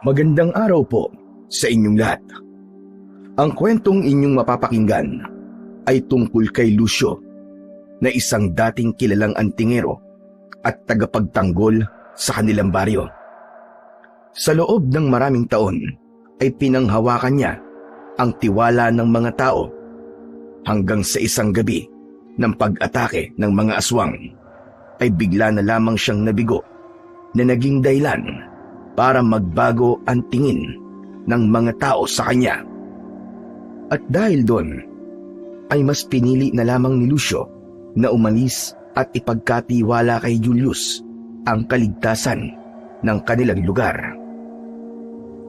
Magandang araw po sa inyong lahat. Ang kwentong inyong mapapakinggan ay tungkol kay Lucio na isang dating kilalang antingero at tagapagtanggol sa kanilang baryo. Sa loob ng maraming taon ay pinanghawakan niya ang tiwala ng mga tao hanggang sa isang gabi ng pag-atake ng mga aswang ay bigla na lamang siyang nabigo na naging dahilan para magbago ang tingin ng mga tao sa kanya. At dahil doon, ay mas pinili na lamang ni Lucio na umalis at ipagkatiwala kay Julius ang kaligtasan ng kanilang lugar.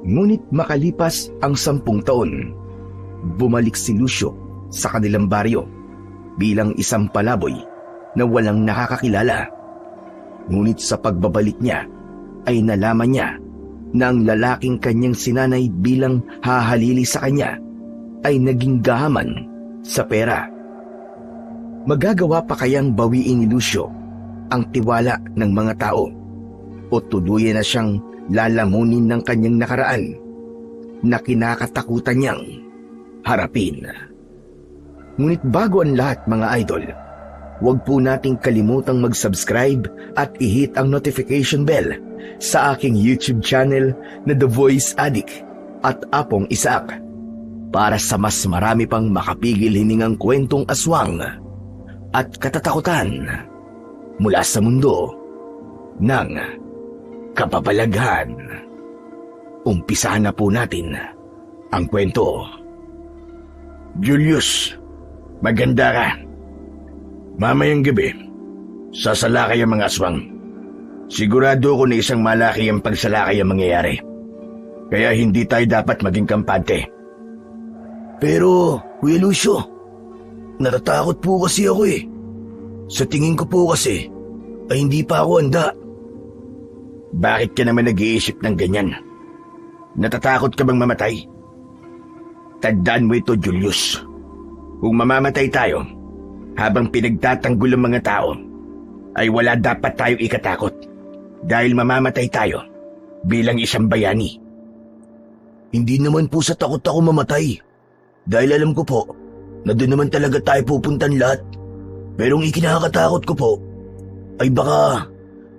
Ngunit makalipas ang 10 taon, bumalik si Lucio sa kanilang baryo bilang isang palaboy na walang nakakakilala. Ngunit sa pagbabalik niya, ay nalaman niya na ang lalaking kanyang sinanay bilang hahalili sa kanya ay naging gahaman sa pera. Magagawa pa kayang bawiin ni Lucio ang tiwala ng mga tao o tuluyan na siyang lalamunin ng kanyang nakaraan na kinakatakutan niyang harapin? Ngunit bago ang lahat, mga idol, huwag po nating kalimutang mag-subscribe at i-hit ang notification bell sa aking YouTube channel na The Voice Addict at Apong Isaac para sa mas marami pang makapigil hiningang kwentong aswang at katatakutan mula sa mundo ng kababalaghan. Umpisahan na po natin ang kwento. Julius, maganda ka. Mamayang gabi, sasalakay ang mga aswang. Sigurado ko na isang malaki ang pagsalakay ang mangyayari. Kaya hindi tayo dapat maging kampante. Pero, Kuya Lucio, natatakot po kasi ako eh. Sa tingin ko po kasi, ay hindi pa ako handa. Bakit ka naman nag-iisip ng ganyan? Natatakot ka bang mamatay? Tandaan mo ito, Julius. Kung mamamatay tayo, habang pinagtatanggol ang mga tao, ay wala dapat tayong ikatakot dahil mamamatay tayo bilang isang bayani. Hindi naman po sa takot ako mamatay dahil alam ko po na doon naman talaga tayo pupuntan lahat. Pero ang ikinakatakot ko po ay baka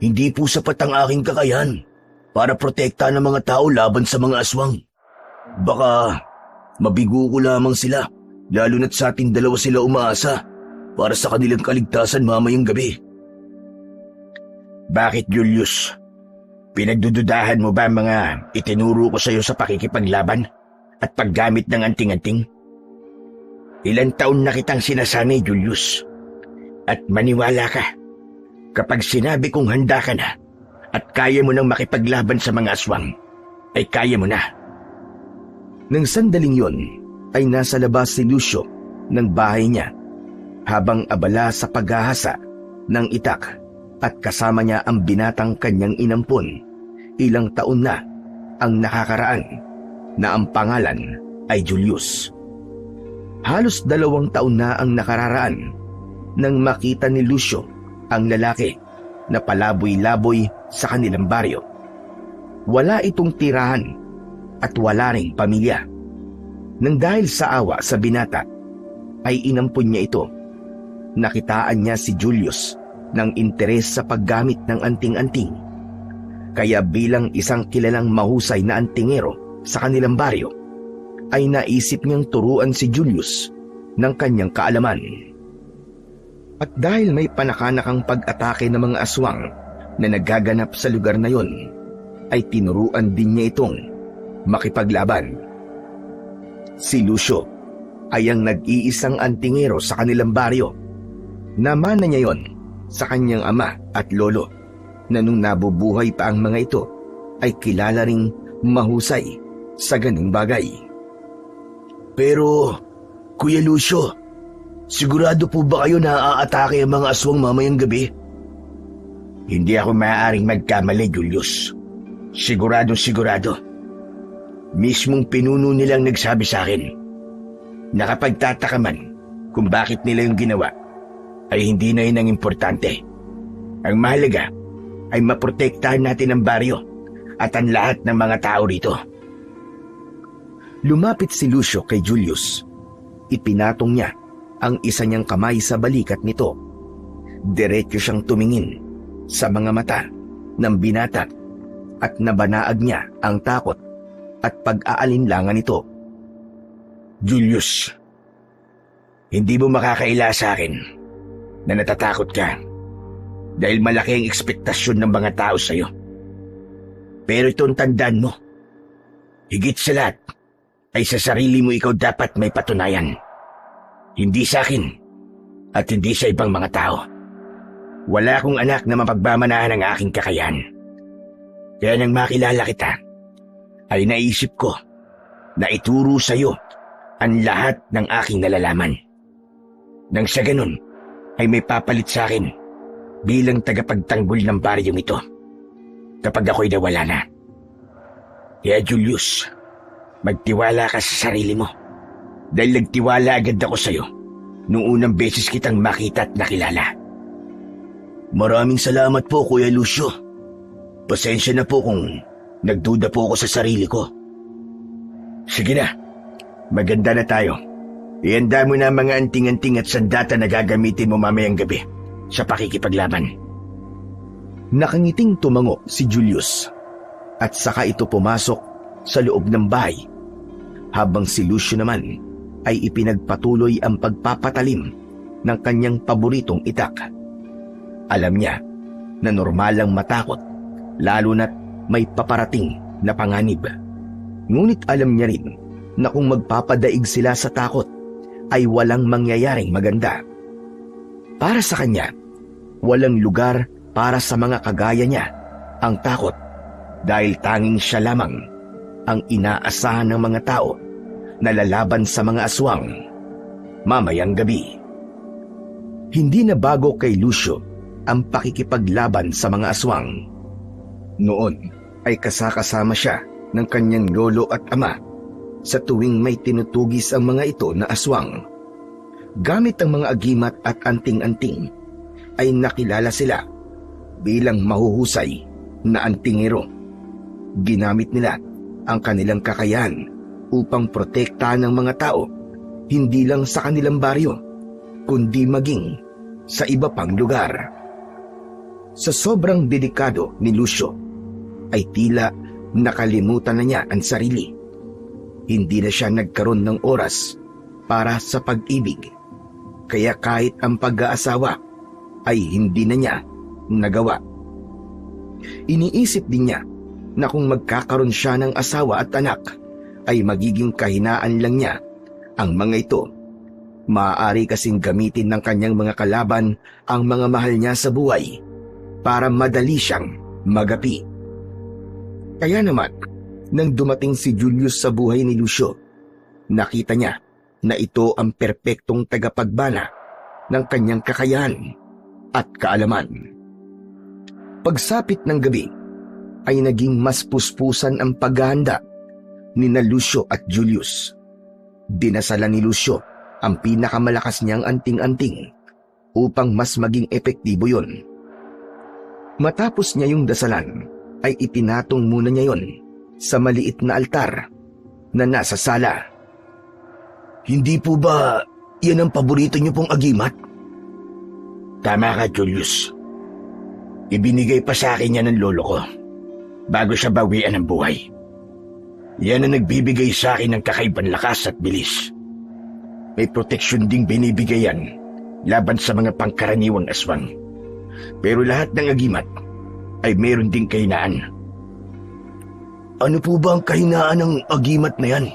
hindi po sapat ang aking kakayahan para protektahan ng mga tao laban sa mga aswang. Baka mabigo ko lamang sila, lalo na't sa ating dalawa sila umaasa para sa kanilang kaligtasan mamayang gabi. Bakit, Julius? Pinagdududahan mo ba mga itinuro ko sa iyo sa pakikipaglaban at paggamit ng anting-anting? Ilang taon na kitang sinasanay, Julius. At maniwala ka, kapag sinabi kong handa ka na at kaya mo nang makipaglaban sa mga aswang, ay kaya mo na. Nang sandaling yon, ay nasa labas si Lucio ng bahay niya habang abala sa paghahasa ng itak at kasama niya ang binatang kanyang inampon. Ilang taon na ang nakakaraan na ang pangalan ay Julius. Halos 2 taon na ang nakararaan nang makita ni Lucio ang lalaki na palaboy-laboy sa kanilang baryo. Wala itong tirahan at wala ring pamilya. Nang dahil sa awa sa binata, ay inampon niya ito. Nakitaan niya si Julius ng interes sa paggamit ng anting-anting. Kaya bilang isang kilalang mahusay na antingero sa kanilang baryo, ay naisip niyang turuan si Julius ng kanyang kaalaman. At dahil may panakanakang pag-atake ng mga aswang na nagaganap sa lugar na yon, ay tinuruan din niya itong makipaglaban. Si Lucio ay ang nag-iisang antingero sa kanilang baryo. Namana niya yon sa kanyang ama at lolo na nung nabubuhay pa ang mga ito ay kilala ring mahusay sa ganung bagay. Pero, Kuya Lucio, sigurado po ba kayo na aatake ang mga aswang mamayang gabi? Hindi ako maaaring magkamali, Julius. Sigurado. Mismong pinuno nilang nagsabi sa akin. Nakapagtataka man kung bakit nila yung ginawa, ay hindi na yun ang importante. Ang mahalaga ay maprotektahan natin ang baryo at ang lahat ng mga tao rito. Lumapit si Lucio kay Julius. Ipinatong niya ang isa niyang kamay sa balikat nito. Diretso siyang tumingin sa mga mata ng binata at nabanaag niya ang takot at pag-aalinlangan nito. Julius, hindi mo makakaila sa akin na natatakot ka dahil malaki ang ekspektasyon ng mga tao sa iyo. Pero itong tandaan mo, higit sa lahat ay sa sarili mo ikaw dapat may patunayan. Hindi sa akin at hindi sa ibang mga tao. Wala akong anak na mapagmamanahan ang aking kakayahan. Kaya nang makilala kita, ay naisip ko na ituro sa iyo ang lahat ng aking nalalaman. Nang sa ganun, ay may papalit sa akin bilang tagapagtanggol ng baryong ito kapag ako'y nawala na. Kaya Julius, magtiwala ka sa sarili mo dahil nagtiwala agad ako sa iyo noong unang beses kitang makita at nakilala. Maraming salamat po, Kuya Lucio. Pasensya na po kung nagduda po ako sa sarili ko. Sige na, maganda na tayo. Ihanda mo na ang mga anting-anting at sandata na gagamitin mo mamayang gabi sa pakikipaglaban. Nakangiting tumango si Julius at saka ito pumasok sa loob ng bahay habang si Lucio naman ay ipinagpatuloy ang pagpapatalim ng kanyang paboritong itak. Alam niya na normalang matakot lalo na't may paparating na panganib. Ngunit alam niya rin na kung magpapadaig sila sa takot ay walang mangyayaring maganda. Para sa kanya, walang lugar para sa mga kagaya niya ang takot dahil tanging siya lamang ang inaasahan ng mga tao na lalaban sa mga aswang mamayang gabi. Hindi na bago kay Lucio ang pakikipaglaban sa mga aswang. Noon ay kasakasama siya ng kanyang lolo at ama sa tuwing may tinutugis ang mga ito na aswang. Gamit ang mga agimat at anting-anting ay nakilala sila bilang mahuhusay na antingero. Ginamit nila ang kanilang kakayahan upang protektahan ng mga tao hindi lang sa kanilang baryo kundi maging sa iba pang lugar. Sa sobrang delikado ni Lucio ay tila nakalimutan na niya ang sarili. Hindi na siya nagkaroon ng oras para sa pag-ibig. Kaya kahit ang pag-aasawa ay hindi na niya nagawa. Iniisip din niya na kung magkakaroon siya ng asawa at anak ay magiging kahinaan lang niya ang mga ito. Maaari kasing gamitin ng kanyang mga kalaban ang mga mahal niya sa buhay para madali siyang magapi. Kaya naman, nang dumating si Julius sa buhay ni Lucio, nakita niya na ito ang perpektong tagapagbana ng kanyang kakayahan at kaalaman. Pagsapit ng gabi, ay naging mas puspusan ang paghahanda ni na Lucio at Julius. Dinasalan ni Lucio ang pinakamalakas niyang anting-anting upang mas maging epektibo yon. Matapos niya yung dasalan, ay itinatong muna niya yon sa maliit na altar na nasa sala. Hindi po ba yan ang paborito niyo pong agimat? Tama ka, Julius. Ibinigay pa sa akin yan ng lolo ko bago siya bawian ng buhay. Yan ang nagbibigay sa akin ng kakaibang lakas at bilis. May proteksyon ding binibigay yan laban sa mga pangkaraniwang aswang. Pero lahat ng agimat ay meron ding kahinaan. Ano po ba ang kahinaan ng agimat na yan?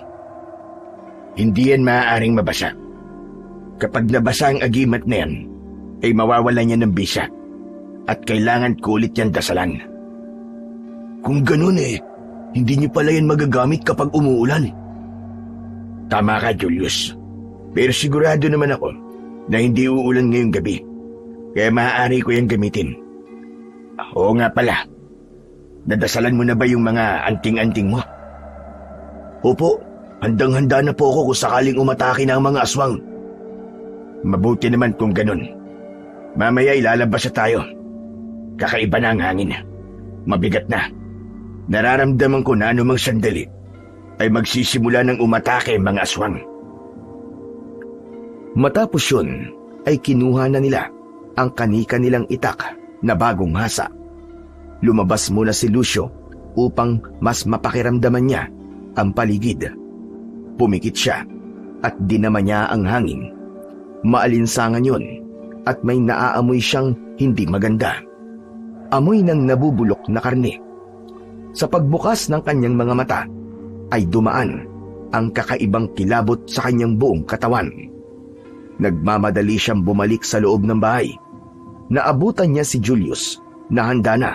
Hindi yan maaaring mabasa. Kapag nabasa ang agimat na yan, ay mawawalan niya ng bisa at kailangan ko ulit yan dasalan. Kung ganun hindi niyo pala yan magagamit kapag umuulan. Tama ka, Julius. Pero sigurado naman ako na hindi uulan ngayong gabi. Kaya maaari ko yan gamitin. Oo nga pala. Nadasalan mo na ba yung mga anting-anting mo? Opo, handang-handa na po ako kung sakaling umatake na ang mga aswang. Mabuti naman kung ganun. Mamaya ilalabas na tayo. Kakaiba na ang hangin. Mabigat na. Nararamdaman ko na anumang sandali ay magsisimula ng umatake ang mga aswang. Matapos yun, ay kinuha na nila ang kani-kanilang itak na bagong hasa. Lumabas muna si Lucio upang mas mapakiramdaman niya ang paligid. Pumikit siya at dinama niya ang hangin. Maalinsangan yun at may naaamoy siyang hindi maganda. Amoy ng nabubulok na karne. Sa pagbukas ng kanyang mga mata, ay dumaan ang kakaibang kilabot sa kanyang buong katawan. Nagmamadali siyang bumalik sa loob ng bahay. Naabutan niya si Julius na handa na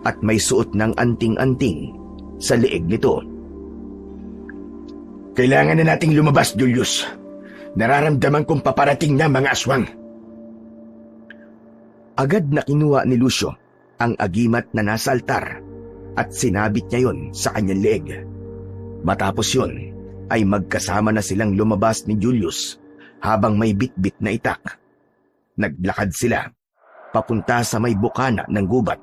at may suot ng anting-anting sa leeg nito. Kailangan na nating lumabas, Julius. Nararamdaman kong paparating na mga aswang. Agad na kinuha ni Lucio ang agimat na nasa altar at sinabit niya yon sa kanyang leeg. Matapos yun, ay magkasama na silang lumabas ni Julius habang may bitbit na itak. Naglakad sila papunta sa may bukana ng gubat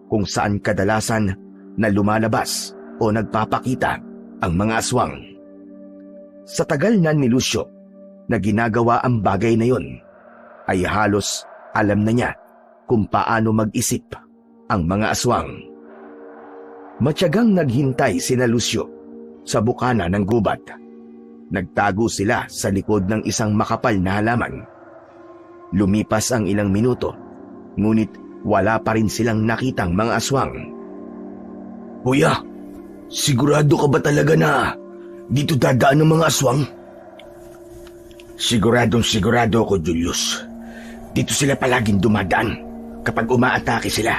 kung saan kadalasan na lumalabas o nagpapakita ang mga aswang. Sa tagal na ni Lucio na ginagawa ang bagay na yon, ay halos alam na niya kung paano mag-isip ang mga aswang. Matyagang naghintay sina Lucio sa bukana ng gubat. Nagtago sila sa likod ng isang makapal na halaman. Lumipas ang ilang minuto, ngunit wala pa rin silang nakitang mga aswang. Kuya, sigurado ka ba talaga na dito dadaan ng mga aswang? Siguradong sigurado ako, Julius. Dito sila palaging dumadaan kapag umaatake sila.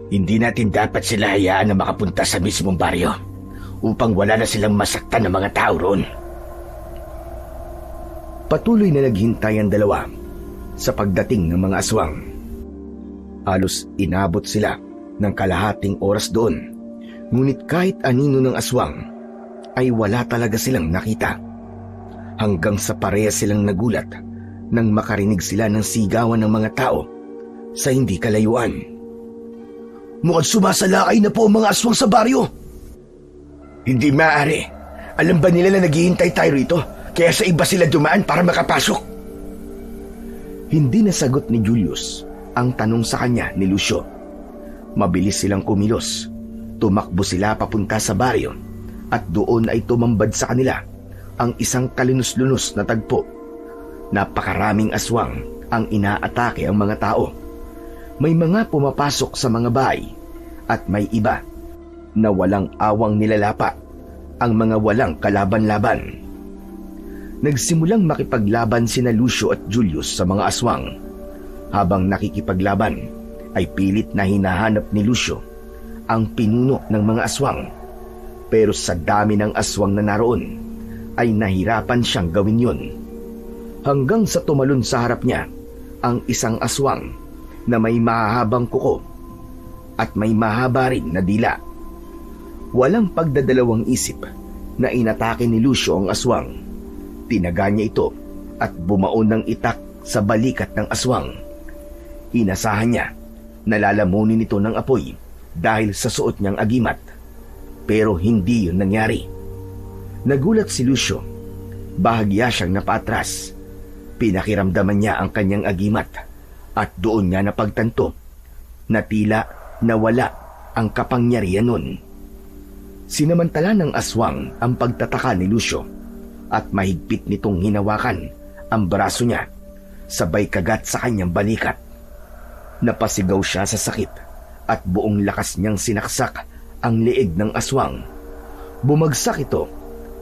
Hindi natin dapat sila hayaan na makapunta sa mismong baryo upang wala na silang masaktan ng mga tao roon. Patuloy na naghintay ang dalawa sa pagdating ng mga aswang. Halos inabot sila ng kalahating oras doon, ngunit kahit anino ng aswang ay wala talaga silang nakita. Hanggang sa pareha silang nagulat nang makarinig sila ng sigawan ng mga tao sa hindi kalayuan. Mukhang sumasalakay na po ang mga aswang sa baryo. Hindi maaari. Alam ba nila na naghihintay tayo rito? Kaya sa iba sila dumaan para makapasok. Hindi nasagot ni Julius ang tanong sa kanya ni Lucio. Mabilis silang kumilos. Tumakbo sila papunta sa baryo at doon ay tumambad sa kanila ang isang kalinus-lunus na tagpo. Napakaraming aswang ang inaatake ang mga tao. May mga pumapasok sa mga bahay at may iba na walang awang nilalapa ang mga walang kalaban-laban. Nagsimulang makipaglaban sina Lucio at Julius sa mga aswang. Habang nakikipaglaban, ay pilit na hinahanap ni Lucio ang pinuno ng mga aswang. Pero sa dami ng aswang na naroon, ay nahirapan siyang gawin yun. Hanggang sa tumalon sa harap niya ang isang aswang na may mahahabang kuko at may mahaba rin na dila. Walang pagdadalawang isip na inatake ni Lucio ang aswang. Tinaga niya ito at bumaon ng itak sa balikat ng aswang. Inasahan niya na lalamunin ito ng apoy dahil sa suot niyang agimat. Pero hindi yun nangyari. Nagulat si Lucio. Bahagya siyang napaatras. Pinakiramdaman niya ang kanyang agimat at doon niya napagtanto na tila nawala ang kapangyarihan nun. Sinamantala ng aswang ang pagtataka ni Lucio at mahigpit nitong hinawakan ang braso niya sabay kagat sa kanyang balikat. Napasigaw siya sa sakit at buong lakas niyang sinaksak ang leeg ng aswang. Bumagsak ito,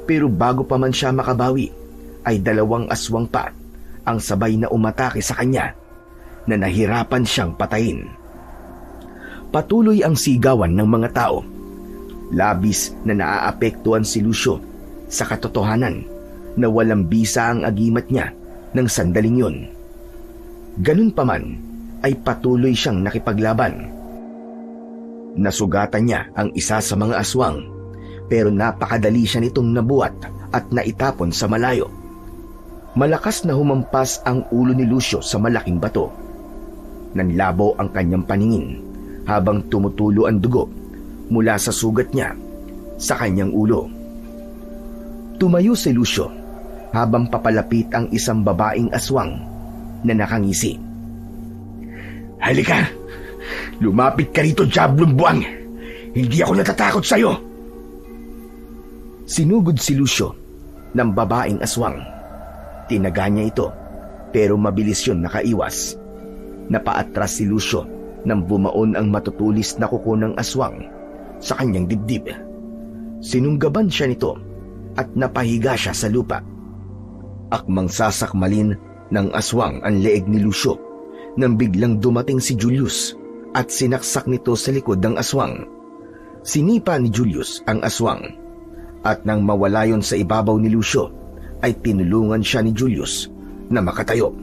pero bago pa man siya makabawi ay dalawang aswang pa ang sabay na umatake sa kanya na nahirapan siyang patayin. Patuloy ang sigawan ng mga tao. Labis na naaapektuhan si Lucio sa katotohanan na walang bisa ang agimat niya ng sandaling yun. Ganun pa man ay patuloy siyang nakipaglaban. Nasugatan niya ang isa sa mga aswang, pero napakadali siya nitong nabuhat at naitapon sa malayo. Malakas na humampas ang ulo ni Lucio sa malaking bato. Nanlabo ang kanyang paningin habang tumutulo ang dugo mula sa sugat niya sa kanyang ulo. Tumayo si Lucio habang papalapit ang isang babaeng aswang na nakangisi. Halika! Lumapit ka rito, Diablong Buwang! Hindi ako natatakot sa'yo! Sinugod si Lucio ng babaeng aswang. Tinaga niya ito, pero mabilis yun nakaiwas. Napaatras si Lucio nang bumaon ang matutulis na kuko ng aswang sa kanyang dibdib. Sinunggaban siya nito at napahiga siya sa lupa. Akmang sasakmalin ng aswang ang leeg ni Lucio nang biglang dumating si Julius at sinaksak nito sa likod ng aswang. Sinipa ni Julius ang aswang at nang mawala yon sa ibabaw ni Lucio ay tinulungan siya ni Julius na makatayo.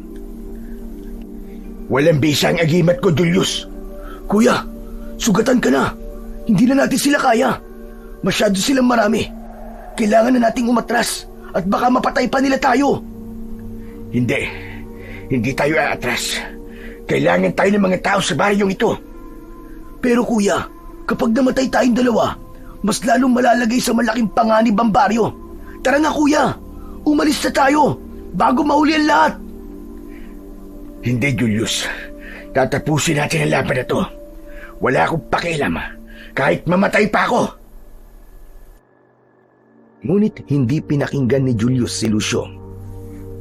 Walang bisa ang agimat ko, Julius! Kuya, sugatan ka na! Hindi na natin sila kaya! Masyado silang marami! Kailangan na nating umatras at baka mapatay pa nila tayo! Hindi tayo aatras. Kailangan tayo ng mga tao sa baryong ito. Pero kuya, kapag namatay tayong dalawa, mas lalong malalagay sa malaking panganib ang baryo. Tara na kuya, umalis na tayo bago mahuli ang lahat. Hindi, Julius. Tatapusin natin ang laban na to. Wala akong pakialam kahit mamatay pa ako. Ngunit hindi pinakinggan ni Julius si Lucio.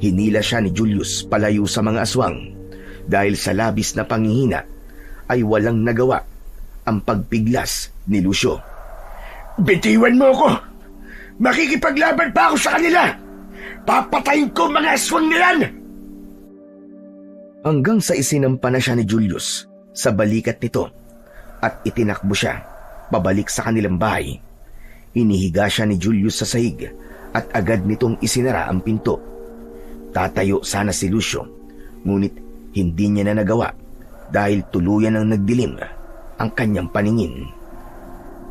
Hinila siya ni Julius palayo sa mga aswang dahil sa labis na panghihina ay walang nagawa ang pagpiglas ni Lucio. Bitiwan mo ako! Makikipaglaban pa ako sa kanila! Papatayin ko mga aswang na yan! Hanggang sa isinampa na siya ni Julius sa balikat nito at itinakbo siya pabalik sa kanilang bahay. Inihiga siya ni Julius sa sahig at agad nitong isinara ang pinto. Tatayo sana si Lucio, ngunit hindi niya na nagawa dahil tuluyan ang nagdilim ang kanyang paningin.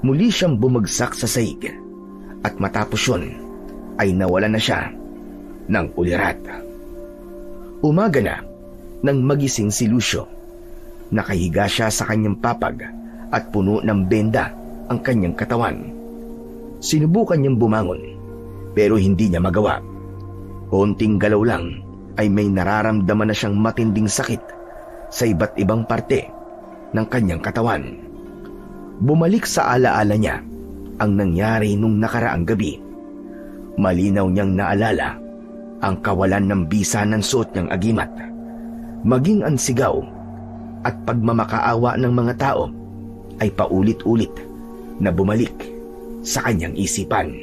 Muli siyang bumagsak sa sahig at matapos yun ay nawala na siya ng ulirat. Umaga na nang magising si Lucio. Nakahiga siya sa kanyang papag at puno ng benda ang kanyang katawan. Sinubukan niyang bumangon pero hindi niya magawa. Konting galaw lang ay may nararamdaman na siyang matinding sakit sa iba't ibang parte ng kanyang katawan. Bumalik sa alaala niya ang nangyari nung nakaraang gabi. Malinaw niyang naalala ang kawalan ng bisa ng suot niyang agimat, maging ang sigaw at pagmamakaawa ng mga tao ay paulit-ulit na bumalik sa kanyang isipan.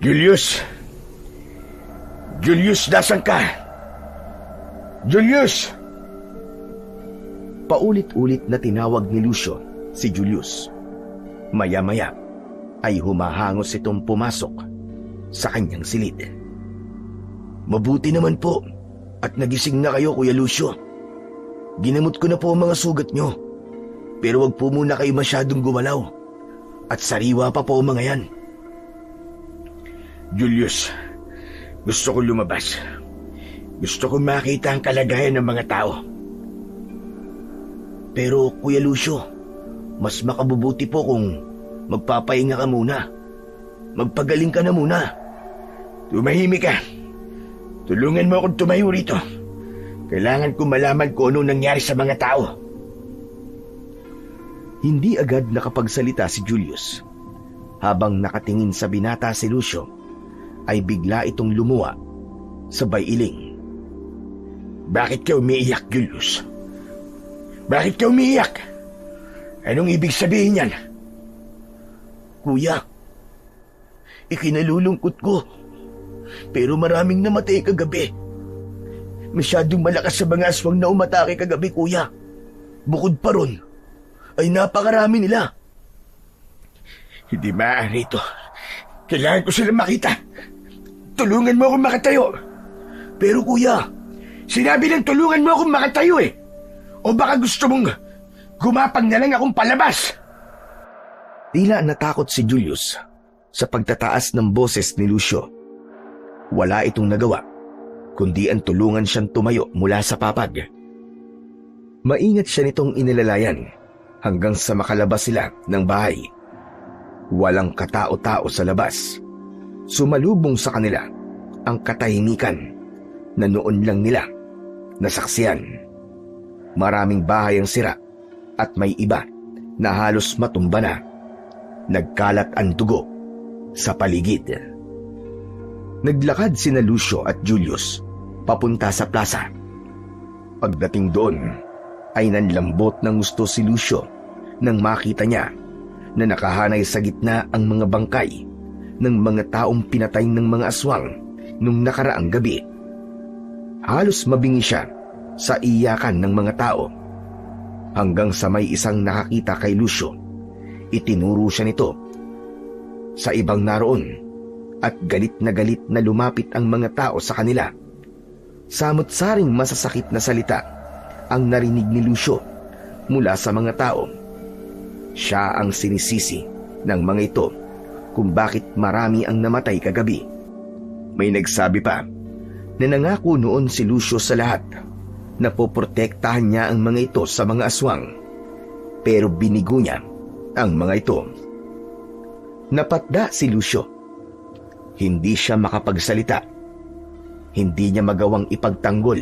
Julius! Julius, nasan ka? Julius! Paulit-ulit na tinawag ni Lucio si Julius. Maya-maya ay humahangos itong pumasok sa kanyang silid. Mabuti naman po at nagising na kayo, Kuya Lucio. Ginamot ko na po ang mga sugat nyo. Pero wag po muna kayo masyadong gumalaw. At sariwa pa po mga yan. Julius, gusto ko lumabas. Gusto ko makita ang kalagayan ng mga tao. Pero Kuya Lucio, mas makabubuti po kung magpapahinga ka muna. Magpagaling ka na muna. Tumahimik ka. Tulungan mo akong tumayo rito. Kailangan ko malaman kung anong nangyari sa mga tao. Hindi agad nakapagsalita si Julius. Habang nakatingin sa binata si Lucio, ay bigla itong lumuwa, sabay iling. Bakit ka umiiyak, Julius? Bakit ka umiiyak? Anong ibig sabihin yan? Kuya, ikinalulungkot ko. Pero maraming namatay kagabi. Masyadong malakas sa mga aswang na umatake kagabi, kuya. Bukod pa ron, ay napakarami nila. Hindi maaari ito. Kailangan ko silang makita. Tulungan mo akong makatayo. Pero kuya, sinabi ng tulungan mo akong makatayo eh. O baka gusto mong gumapang na lang akong palabas? Tila natakot si Julius sa pagtataas ng boses ni Lucio. Wala itong nagawa, kundi ang tulungan siyang tumayo mula sa papag. Maingat siya nitong inilalayan hanggang sa makalabas sila ng bahay. Walang katao-tao sa labas. Sumalubong sa kanila ang katahimikan na noon lang nila nasaksiyan. Maraming bahay ang sira at may iba na halos matumba na. Nagkalat ang dugo sa paligid. Naglakad sina Lucio at Julius papunta sa plaza. Pagdating doon ay nanlambot ng gusto si Lucio nang makita niya na nakahanay sa gitna ang mga bangkay ng mga taong pinatay ng mga aswang nung nakaraang gabi. Halos mabingi siya sa iyakan ng mga tao hanggang sa may isang nakakita kay Lucio. Itinuro siya nito sa ibang naroon at galit na lumapit ang mga tao sa kanila. Samot-saring masasakit na salita ang narinig ni Lucio mula sa mga tao. Siya ang sinisisi ng mga ito kung bakit marami ang namatay kagabi. May nagsabi pa na nangako noon si Lucio sa lahat na poprotektahan niya ang mga ito sa mga aswang, pero binigo niya ang mga ito. Napatda si Lucio. Hindi siya makapagsalita. Hindi niya magawang ipagtanggol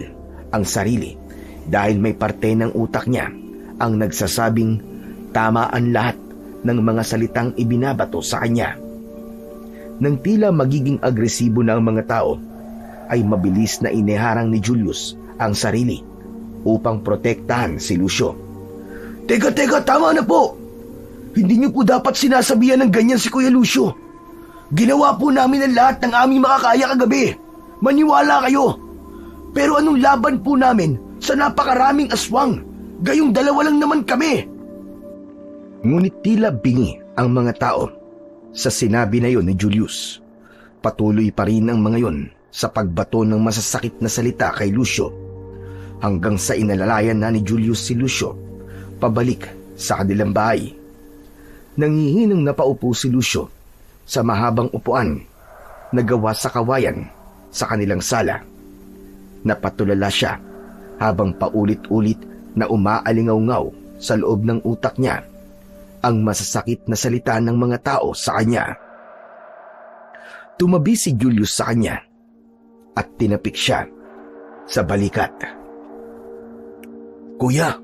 ang sarili dahil may parte ng utak niya ang nagsasabing tama ang lahat ng mga salitang ibinabato sa kanya. Nang tila magiging agresibo na ang mga tao, ay mabilis na iniharang ni Julius ang sarili upang protektahan si Lucio. Teka, tama na po! Hindi niyo po dapat sinasabihan ng ganyan si Kuya Lucio. Ginawa po namin ang lahat ng aming makakaya kagabi. Maniwala kayo. Pero anong laban po namin sa napakaraming aswang? Gayong dalawa lang naman kami. Ngunit tila bingi ang mga tao sa sinabi na yon ni Julius. Patuloy pa rin ang mga yon sa pagbato ng masasakit na salita kay Lucio hanggang sa inalalayan na ni Julius si Lucio pabalik sa kanilang bahay. Nangihinang napaupo si Lucio sa mahabang upuan na gawa sa kawayan sa kanilang sala. Napatulala siya habang paulit-ulit na umaalingaw-ngaw sa loob ng utak niya ang masasakit na salita ng mga tao sa kanya. Tumabi si Julius sa kanya at tinapik siya sa balikat. Kuya,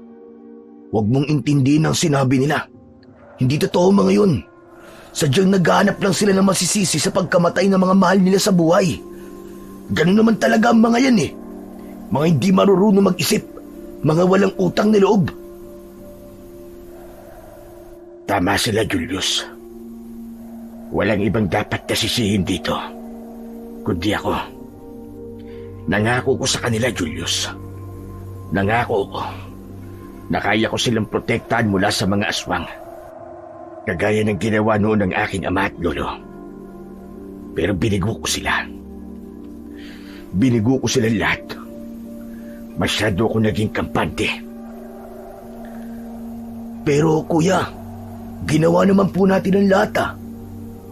huwag mong intindihin ang sinabi nila. Hindi totoo mga yun. Sadyang naghahanap lang sila ng masisisi sa pagkamatay ng mga mahal nila sa buhay. Ganun naman talaga ang mga yan eh. Mga hindi marunong mag-isip. Mga walang utang na loob. Tama sila, Julius. Walang ibang dapat nasisihin dito, kundi ako. Nangako ko sa kanila, Julius. Nangako ko na kaya ko silang protektahan mula sa mga aswang. Kagaya ng ginawa noon ng aking ama at lolo. Pero binigo ko sila. Binigo ko sila lahat. Masyado ko naging kampante. Pero kuya, ginawa naman po natin ang lahat ah.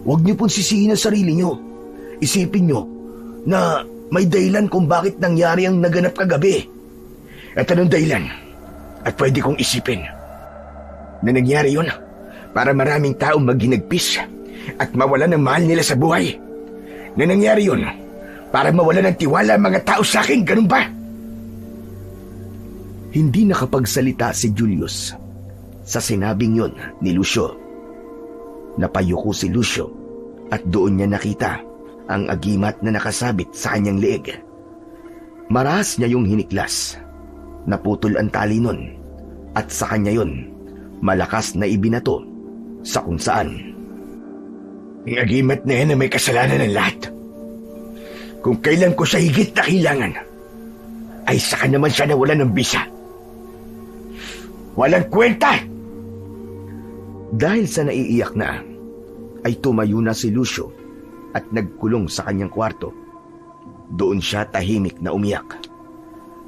Huwag niyo pong sisihin ang sarili niyo. Isipin niyo na may dahilan kung bakit nangyari ang naganap kagabi. At anong dahilan? At pwede kong isipin na nangyari yun para maraming taong maghinagpis at mawala ng mahal nila sa buhay. Na nangyari yun para mawala ng tiwala ang mga tao sa akin, ganun ba? Hindi nakapagsalita si Julius sa sinabing yun ni Lucio. Napayuko si Lucio at doon niya nakita ang agimat na nakasabit sa kanyang leeg. Marahas niya yung hiniklas. Naputol ang tali nun at sa kanya yun malakas na ibinato sa kung saan. Ang agimat na yan na may kasalanan ng lahat. Kung kailan ko siya higit na kailangan, ay saka naman siya nawala ng bisa. Walang kwenta! Dahil sa naiiyak na, ay tumayo na si Lucio at nagkulong sa kanyang kwarto. Doon siya tahimik na umiyak.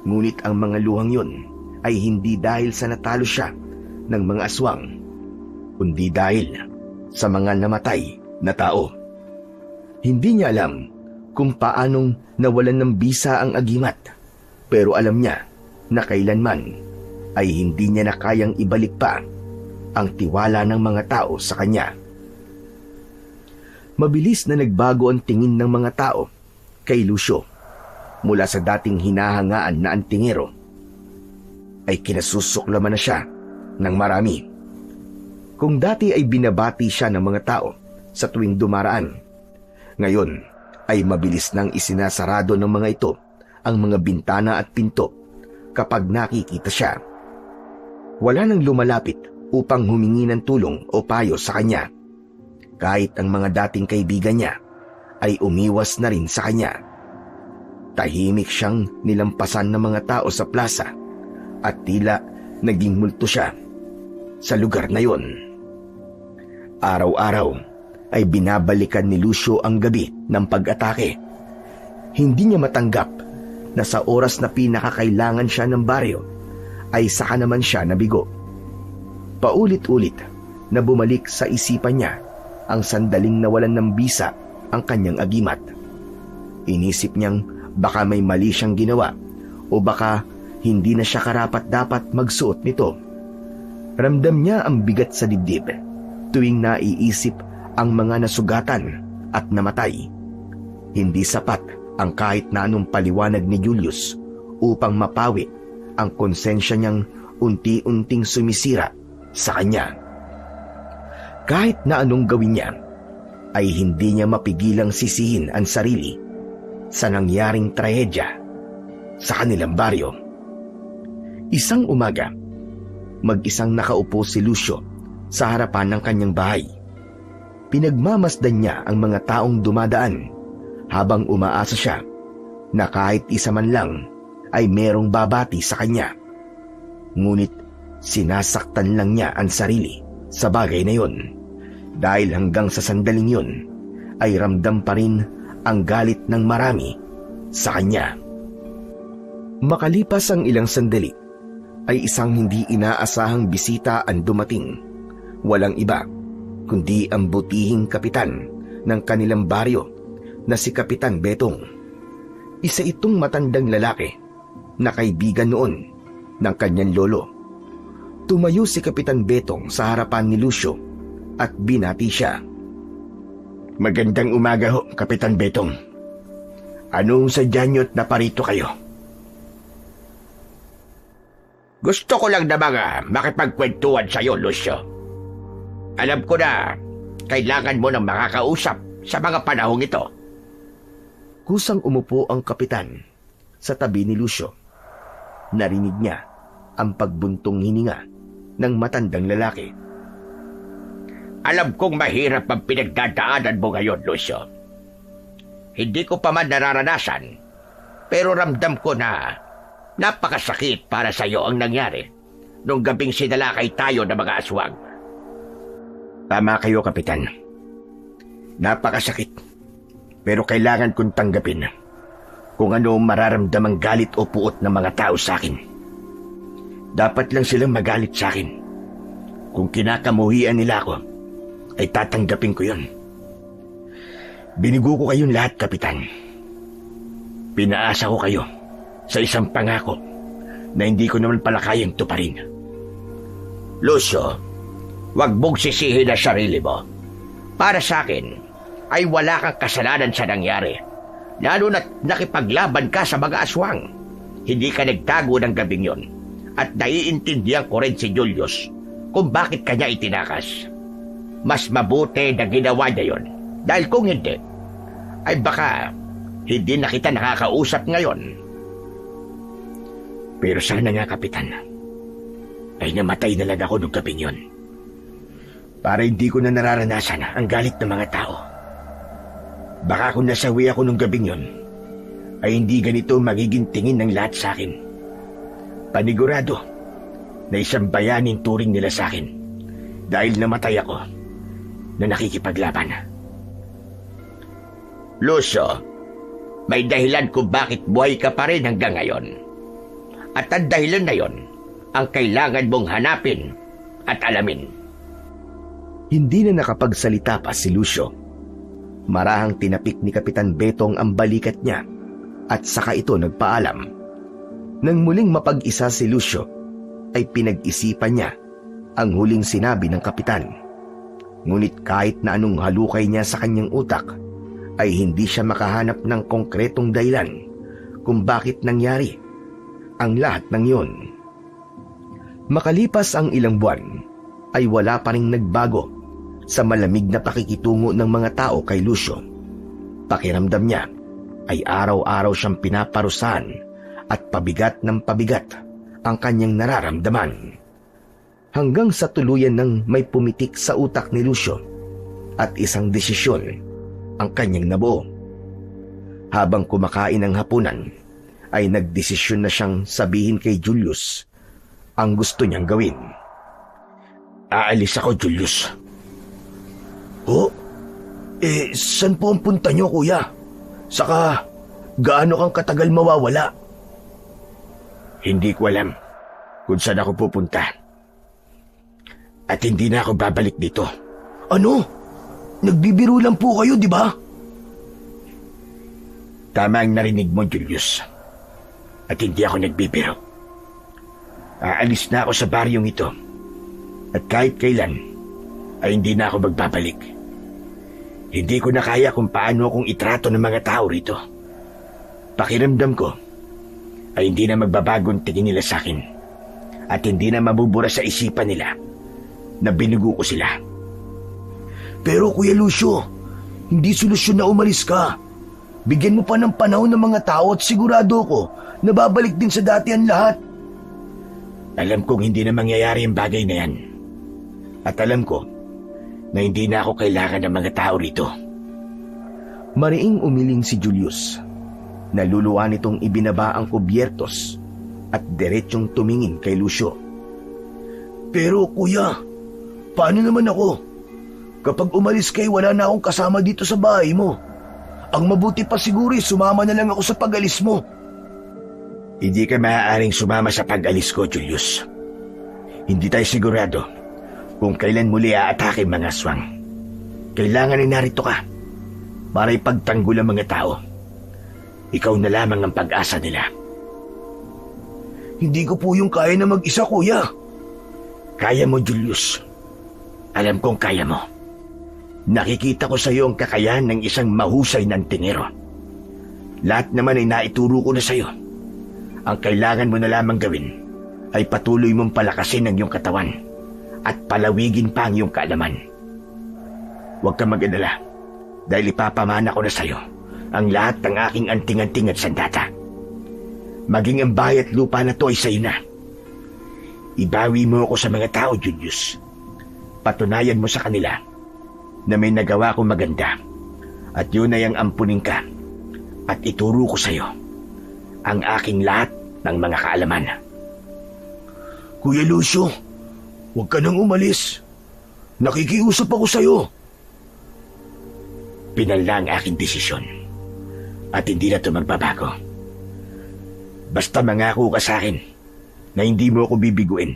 Ngunit ang mga luhang yun ay hindi dahil sa natalo siya ng mga aswang, kundi dahil sa mga namatay na tao. Hindi niya alam kung paanong nawalan ng bisa ang agimat, pero alam niya na kailanman ay hindi niya na kayang ibalik pa ang tiwala ng mga tao sa kanya. Mabilis na nagbago ang tingin ng mga tao kay Lucio. Mula sa dating hinahangaan na antingero, ay kinasusuklaman na siya ng marami. Kung dati ay binabati siya ng mga tao sa tuwing dumaraan, ngayon ay mabilis nang isinasarado ng mga ito ang mga bintana at pinto kapag nakikita siya. Wala nang lumalapit upang humingi ng tulong o payo sa kanya. Kahit ang mga dating kaibigan niya ay umiwas na rin sa kanya. Tahimik siyang nilampasan ng mga tao sa plaza at tila naging multo siya sa lugar na yon. Araw-araw ay binabalikan ni Lucio ang gabi ng pag-atake. Hindi niya matanggap na sa oras na pinakakailangan siya ng baryo ay saka naman siya nabigo. Paulit-ulit na bumalik sa isipan niya ang sandaling nawalan ng bisa ang kanyang agimat. Inisip niyang baka may mali siyang ginawa o baka hindi na siya karapat-dapat magsuot nito. Ramdam niya ang bigat sa dibdib tuwing naiisip ang mga nasugatan at namatay. Hindi sapat ang kahit na anong paliwanag ni Julius upang mapawi ang konsensya niyang unti-unting sumisira sa kanya. Kahit na anong gawin niya, ay hindi niya mapigilang sisihin ang sarili sa nangyaring trahedya sa kanilang baryo. Isang umaga, mag-isang nakaupo si Lucio sa harapan ng kanyang bahay. Pinagmamasdan niya ang mga taong dumadaan habang umaasa siya na kahit isa man lang ay merong babati sa kanya. Ngunit sinasaktan lang niya ang sarili sa bagay na yon, dahil hanggang sa sandaling yon ay ramdam pa rin ang galit ng marami sa kanya. Makalipas ang ilang sandali, ay isang hindi inaasahang bisita ang dumating. Walang iba kundi ang butihing kapitan ng kanilang baryo na si Kapitan Betong. Isa itong matandang lalaki na kaibigan noon ng kanyang lolo. Tumayo si Kapitan Betong sa harapan ni Lucio at binati siya. Magandang umaga ho, Kapitan Betong. Anong sadya niyo't naparito kayo? Gusto ko lang na makipagkwentuhan sa'yo, Lucio. Alam ko na kailangan mo ng makakausap sa mga panahong ito. Kusang umupo ang kapitan sa tabi ni Lucio. Narinig niya ang pagbuntong hininga ng matandang lalaki. Alam kong mahirap ang pinagdadaanan mo ngayon, Lucio. Hindi ko pa man nararanasan, pero ramdam ko na napakasakit para sa iyo ang nangyari nung gabing sinalakay tayo ng mga aswang. Tama kayo, Kapitan. Napakasakit, pero kailangan kong tanggapin kung ano mararamdamang galit o puot ng mga tao sa akin. Dapat lang silang magalit sa akin. Kung kinakamuhian nila ako, ay tatanggapin ko yun. Binigo ko kayong lahat, Kapitan. Pinaasa ko kayo sa isang pangako na hindi ko naman pala kayang tuparin. Lucio, wag mong sisihin ang sarili mo. Para sa akin, ay wala kang kasalanan sa nangyari. Lalo na't nakipaglaban ka sa mga aswang. Hindi ka nagtago ng gabing yon. At naiintindihan ko rin si Julius kung bakit kanya itinakas. Mas mabuti na ginawa niya yon. Dahil kung hindi, ay baka hindi na kita nakakausap ngayon. Pero sana nga, Kapitan, ay namatay na lang ako nung gabing yon. Para hindi ko na nararanasan ang galit ng mga tao. Baka kung nasawi ako nung gabing yon, ay hindi ganito magiging tingin ng lahat sa akin. Panigurado na isang bayaning turing nila sa akin dahil namatay ako na nakikipaglaban. Lucio, may dahilan kung bakit buhay ka pa rin hanggang ngayon. At ang dahilan na yon ang kailangan mong hanapin at alamin. Hindi na nakapagsalita pa si Lucio. Marahang tinapik ni Kapitan Betong ang balikat niya at saka ito nagpaalam. Nang muling mapag-isa si Lucio, ay pinag-isipan niya ang huling sinabi ng kapitan. Ngunit kahit na anong halukay niya sa kanyang utak, ay hindi siya makahanap ng konkretong dahilan kung bakit nangyari ang lahat ng iyon. Makalipas ang ilang buwan, ay wala pa ring nagbago sa malamig na pakikitungo ng mga tao kay Lucio. Pakiramdam niya ay araw-araw siyang pinaparusahan at pabigat ng pabigat ang kanyang nararamdaman. Hanggang sa tuluyan ng may pumitik sa utak ni Lucio at isang desisyon ang kanyang nabuo. Habang kumakain ng hapunan, ay nagdesisyon na siyang sabihin kay Julius ang gusto niyang gawin. Aalis ako, Julius. Oh? Saan po ang punta niyo, kuya? Saka, gaano kang katagal mawawala? Hindi ko alam kung saan ako pupunta. At hindi na ako babalik dito. Ano? Nagbibiro lang po kayo, di ba? Tama ang narinig mo, Julius. At hindi ako nagbibiro. Aalis na ako sa baryong ito. At kahit kailan, ay hindi na ako magbabalik. Hindi ko na kaya kung paano akong itrato ng mga tao rito. Pakiramdam ko, ay hindi na magbabagong tingin nila sa akin. At hindi na mabubura sa isipan nila na binugo ko sila. Pero Kuya Lucio, hindi solusyon na umalis ka. Bigyan mo pa ng panahon ng mga tao at sigurado ko na babalik din sa dati ang lahat. Alam kong hindi na mangyayari ang bagay na yan. At alam ko na hindi na ako kailangan ng mga tao rito. Mariing umiling si Julius. Naluluwa nitong ibinaba ang kubyertos at diretsyong tumingin kay Lucio. Pero kuya, paano naman ako? Kapag umalis kayo, wala na akong kasama dito sa bahay mo. Ang mabuti pa siguro sumama na lang ako sa pag-alis mo. Hindi ka maaaring sumama sa pag-alis ko, Julius. Hindi tayo sigurado kung kailan muli aatake mga aswang. Kailangan ay narito ka para ipagtanggol ang mga tao. Ikaw na lamang ang pag-asa nila. Hindi ko po yung kaya na mag-isa, kuya. Kaya mo, Julius. Alam kong kaya mo. Nakikita ko sa iyo ang kakayahan ng isang mahusay na antingero. Lahat naman ay naituro ko na sa iyo. Ang kailangan mo na lamang gawin ay patuloy mong palakasin ang iyong katawan at palawigin pa ang iyong kaalaman. Huwag kang mag-alala dahil ipapamana ko na sa iyo ang lahat ng aking anting-anting at sandata. Maging ang bahay at lupa na to ay sa iyo na. Ibawi mo ako sa mga tao, Julius. Patunayan mo sa kanila na may nagawa kong maganda at yun ay ang ampunin ka at ituro ko sa iyo ang aking lahat ng mga kaalaman. Kuya Lucio, huwag ka nang umalis. Nakikiusap ako sa iyo. Pinal na ang aking desisyon at hindi na ito magbabago. Basta mangako ka sa akin na hindi mo ako bibiguin.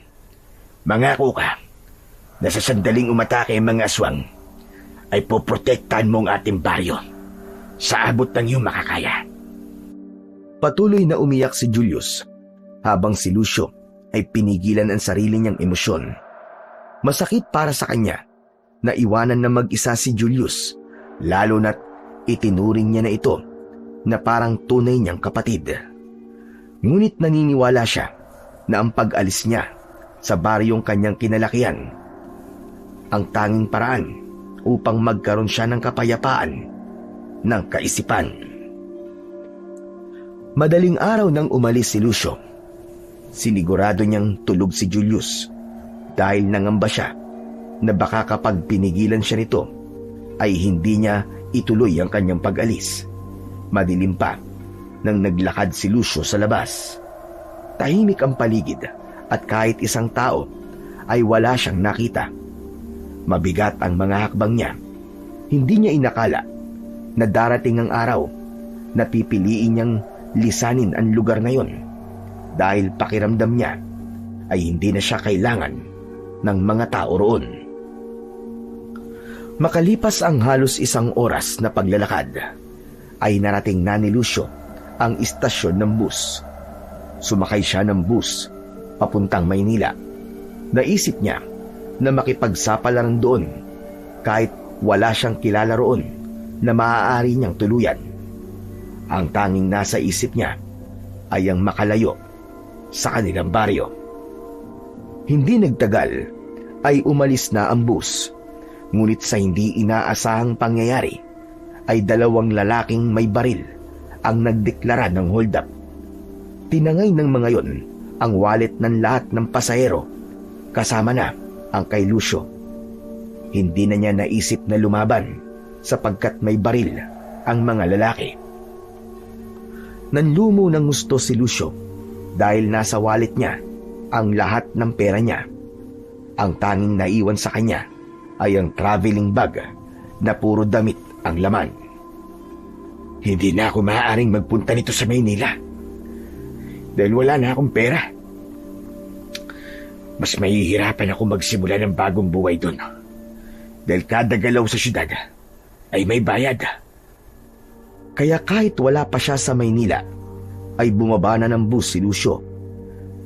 Mangako ka na sa sandaling umatake ang mga aswang ay poprotektahan mo ang ating baryo sa abot ng iyong makakaya. Patuloy na umiyak si Julius habang si Lucio ay pinigilan ang sarili niyang emosyon. Masakit para sa kanya na iwanan na mag-isa si Julius, lalo na't itinuring niya na ito na parang tunay niyang kapatid. Ngunit naniniwala siya na ang pag-alis niya sa baryong kanyang kinalakihan ang tanging paraan upang magkaroon siya ng kapayapaan ng kaisipan. Madaling araw nang umalis si Lucio, sinigurado niyang tulog si Julius dahil nangamba siya na baka kapag pinigilan siya nito ay hindi niya ituloy ang kanyang pag-alis. Madilim pa nang naglakad si Lucio sa labas. Tahimik ang paligid at kahit isang tao ay wala siyang nakita. Mabigat ang mga hakbang niya. Hindi niya inakala na darating ang araw na pipiliin niyang lisanin ang lugar na yon dahil pakiramdam niya ay hindi na siya kailangan ng mga tao roon. Makalipas ang halos isang oras na paglalakad, ay narating na ni Lucio ang istasyon ng bus. Sumakay siya ng bus papuntang Maynila. Naisip niya na makipagsapalaran doon kahit wala siyang kilala roon na maaari niyang tuluyan. Ang tanging nasa isip niya ay ang makalayo sa kanilang baryo. Hindi nagtagal ay umalis na ang bus, ngunit sa hindi inaasahang pangyayari ay 2 lalaking may baril ang nagdeklara ng hold up. Tinangay ng mga yon ang wallet ng lahat ng pasahero, kasama na ang kay Lucio. Hindi na niya naisip na lumaban sapagkat may baril ang mga lalaki. Nanlumo ng gusto si Lucio dahil nasa wallet niya ang lahat ng pera niya. Ang tanging naiwan sa kanya ay ang traveling bag na puro damit ang laman. Hindi na ako maaaring magpunta nito sa Maynila dahil wala na akong pera. Mas mahihirapan ako magsimula ng bagong buhay doon dahil kada galaw sa syudad ay may bayad. Kaya kahit wala pa siya sa Maynila, ay bumaba na ng bus si Lucio.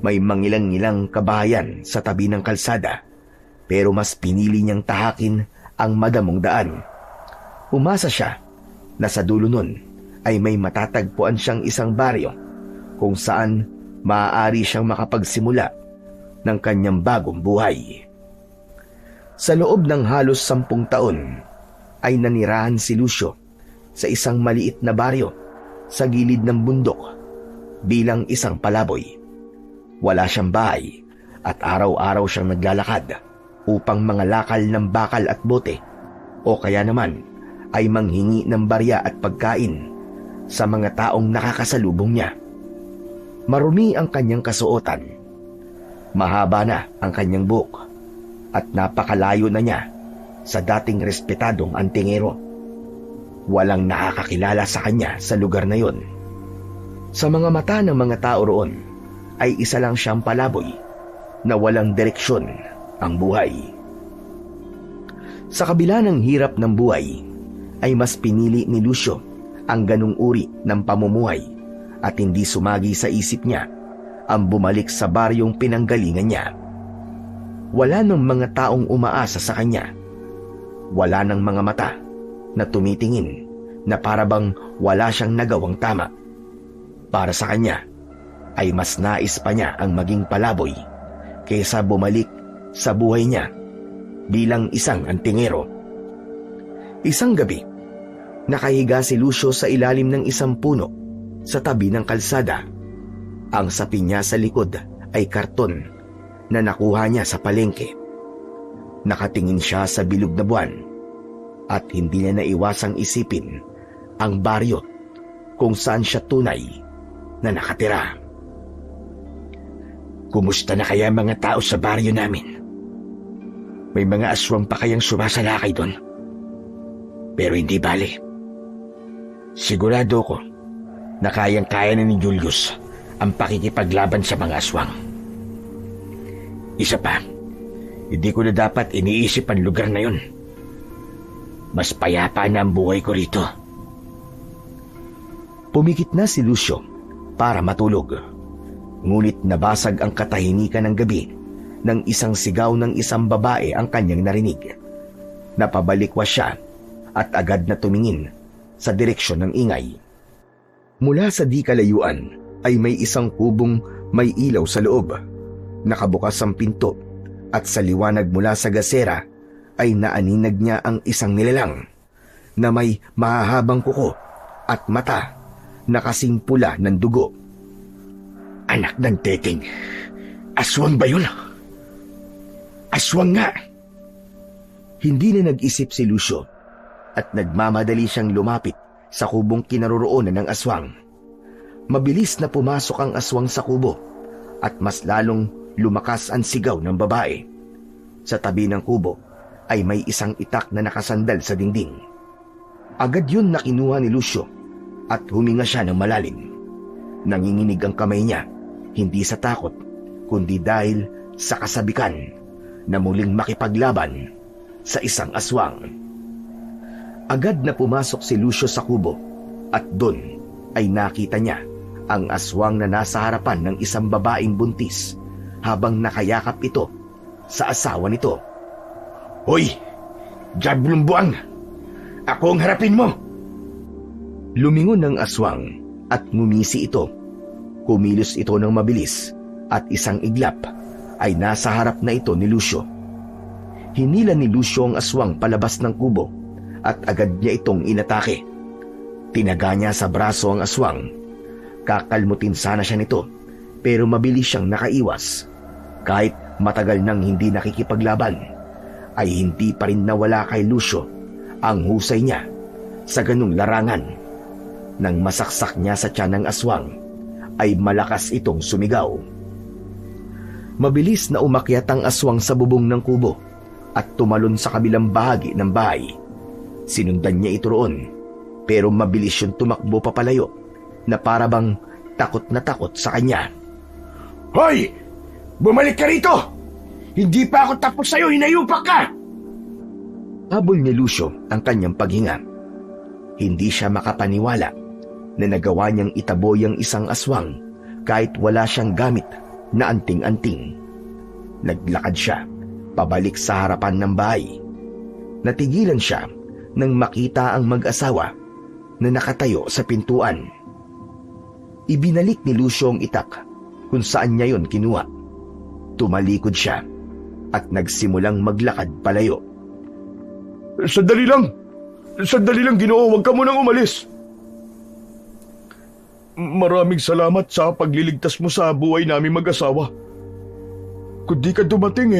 May mangilang-ilang kabahayan sa tabi ng kalsada, pero mas pinili niyang tahakin ang madamong daan. Umasa siya na sa dulo nun ay may matatagpuan siyang isang baryo kung saan maaari siyang makapagsimula ng kanyang bagong buhay. Sa loob ng halos 10 taon ay nanirahan si Lucio sa isang maliit na baryo sa gilid ng bundok bilang isang palaboy. Wala siyang bahay at araw-araw siyang naglalakad upang mangalakal ng bakal at bote o kaya naman ay manghingi ng barya at pagkain sa mga taong nakakasalubong niya. Marumi ang kanyang kasuotan. Mahaba na ang kanyang buhok at napakalayo na niya sa dating respetadong antingero. Walang nakakakilala sa kanya sa lugar na yon. Sa mga mata ng mga tao roon ay isa lang siyang palaboy na walang direksyon ang buhay. Sa kabila ng hirap ng buhay ay mas pinili ni Lucio ang ganung uri ng pamumuhay at hindi sumagi sa isip niya ang bumalik sa baryong pinanggalingan niya. Wala ng mga taong umaasa sa kanya. Wala ng mga mata na tumitingin na parabang wala siyang nagawang tama. Para sa kanya ay mas nais pa niya ang maging palaboy kaysa bumalik sa buhay niya bilang isang antingero. Isang gabi, nakahiga si Lucio sa ilalim ng isang puno sa tabi ng kalsada. Ang sapin niya sa likod ay karton na nakuha niya sa palengke. Nakatingin siya sa bilog na buwan at hindi niya naiwasang isipin ang baryo kung saan siya tunay na nakatira. Kumusta na kaya mga tao sa baryo namin? May mga aswang pa kayang sumasalakay doon? Pero hindi bale. Sigurado ko na kayang-kaya na ni Julius ang pakikipaglaban sa mga aswang. Isa pa, hindi ko na dapat iniisip ang lugar na yun. Mas payapa na ang buhay ko rito. Pumikit na si Lucio para matulog. Ngunit nabasag ang katahimikan ng gabi nang isang sigaw ng isang babae ang kanyang narinig. Napabalikwas siya at agad na tumingin sa direksyon ng ingay. Mula sa di kalayuan ay may isang kubong may ilaw sa loob. Nakabukas ang pinto at sa liwanag mula sa gasera ay naaninag niya ang isang nilalang na may mahahabang kuko at mata na kasing pula ng dugo. Anak ng Teting, aswang ba yun? Aswang nga! Hindi na nag-isip si Lucio at nagmamadali siyang lumapit sa kubong kinaroroonan ng aswang. Mabilis na pumasok ang aswang sa kubo at mas lalong lumakas ang sigaw ng babae. Sa tabi ng kubo ay may isang itak na nakasandal sa dingding. Agad yun na kinuha ni Lucio at huminga siya ng malalim. Nanginginig ang kamay niya, hindi sa takot, kundi dahil sa kasabikan na muling makipaglaban sa isang aswang. Agad na pumasok si Lucio sa kubo at doon ay nakita niya ang aswang na nasa harapan ng isang babaeng buntis habang nakayakap ito sa asawa nito. Hoy, Diablong Buang! Ako ang harapin mo! Lumingon ang aswang at ngumisi ito. Kumilos ito ng mabilis at isang iglap ay nasa harap na ito ni Lucio. Hinila ni Lucio ang aswang palabas ng kubo at agad niya itong inatake. Tinaga niya sa braso ang aswang. Kakalmutin sana siya nito pero mabilis siyang nakaiwas. Kahit matagal nang hindi nakikipaglaban, ay hindi pa rin nawala kay Lucio ang husay niya sa ganung larangan. Nang masaksak niya sa tiyan ng aswang, ay malakas itong sumigaw. Mabilis na umakyat ang aswang sa bubong ng kubo at tumalon sa kabilang bahagi ng bahay. Sinundan niya ito roon, pero mabilis yung tumakbo papalayo na parabang takot na takot sa kanya. Hoy! Bumalik ka rito! Hindi pa ako tapos sa'yo, hinayupak ka! Habol ni Lucio ang kanyang paghinga. Hindi siya makapaniwala na nagawa niyang itaboy ang isang aswang kahit wala siyang gamit na anting-anting. Naglakad siya pabalik sa harapan ng bahay. Natigilan siya nang makita ang mag-asawa na nakatayo sa pintuan. Ibinalik ni Lucio ang itak kung saan niya yon kinuha. Tumalikod siya at nagsimulang maglakad palayo. Sandali lang! Sandali lang, Ginoo, huwag ka munang umalis. Maraming salamat sa pagliligtas mo sa buhay namin mag-asawa. Kung di ka dumating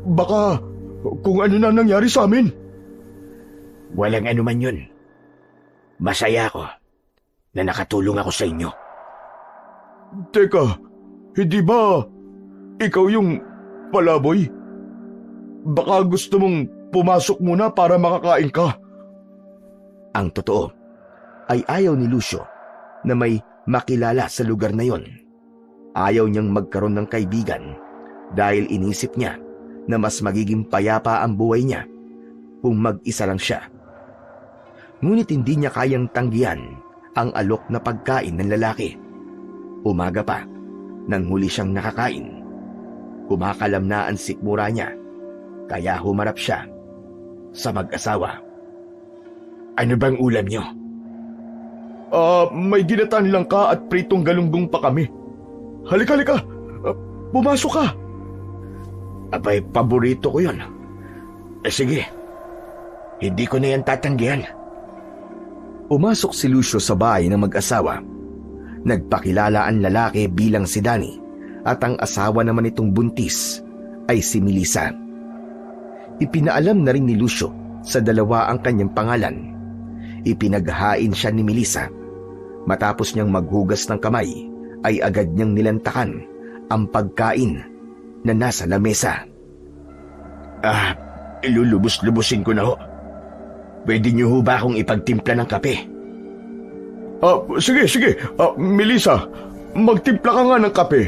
baka kung ano na nangyari sa amin. Walang anuman yun. Masaya ako na nakatulong ako sa inyo. Teka, hindi ba ikaw yung palaboy? Baka gusto mong pumasok muna para makakain ka. Ang totoo ay ayaw ni Lucio na may makilala sa lugar na yon. Ayaw niyang magkaroon ng kaibigan dahil inisip niya na mas magiging payapa ang buhay niya kung mag-isa lang siya. Ngunit hindi niya kayang tanggihan ang alok na pagkain ng lalaki. Umaga pa, nang huli siyang nakakain. Kumakalam na ang sikmura niya, kaya humarap siya sa mag-asawa. Ano bang ulam niyo? May ginatan lang ka at pritong galunggong pa kami. Halika. Pumasok ka. Abay, paborito ko yun. Sige, hindi ko na yan tatanggihan. Umasok si Lucio sa bahay ng mag-asawa. Nagpakilala ang lalaki bilang si Danny at ang asawa naman itong buntis ay si Melissa. Ipinaalam na rin ni Lucio sa dalawa ang kanyang pangalan. Ipinaghain siya ni Melissa. Matapos niyang maghugas ng kamay, ay agad niyang nilantakan ang pagkain na nasa lamesa. Ilulubos-lubusin ko na ho. Pwede niyo ho ba akong ipagtimpla ng kape? Sige. Melissa, magtimpla ka nga ng kape.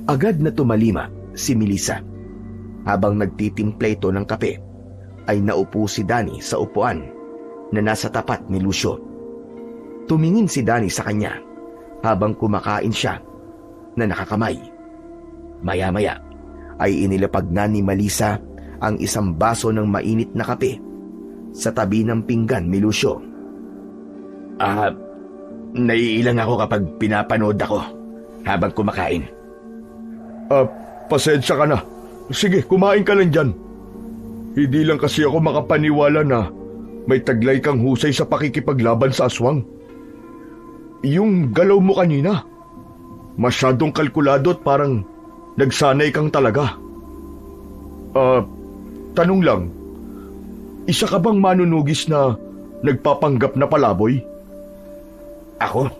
Agad na tumalima si Melissa. Habang nagtitimpla ito ng kape, ay naupo si Danny sa upuan na nasa tapat ni Lucio. Tumingin si Danny sa kanya habang kumakain siya na nakakamay. Maya-maya ay inilapag na ni Melissa ang isang baso ng mainit na kape sa tabi ng pinggan ni Lucio. Naiilang ako kapag pinapanood ako habang kumakain. Pasensya ka na. Sige, kumain ka lang dyan. Hindi lang kasi ako makapaniwala na may taglay kang husay sa pakikipaglaban sa aswang. Yung galaw mo kanina, masyadong kalkulado at parang nagsanay kang talaga. Tanong lang, isa ka bang manunugis na nagpapanggap na palaboy? Ako?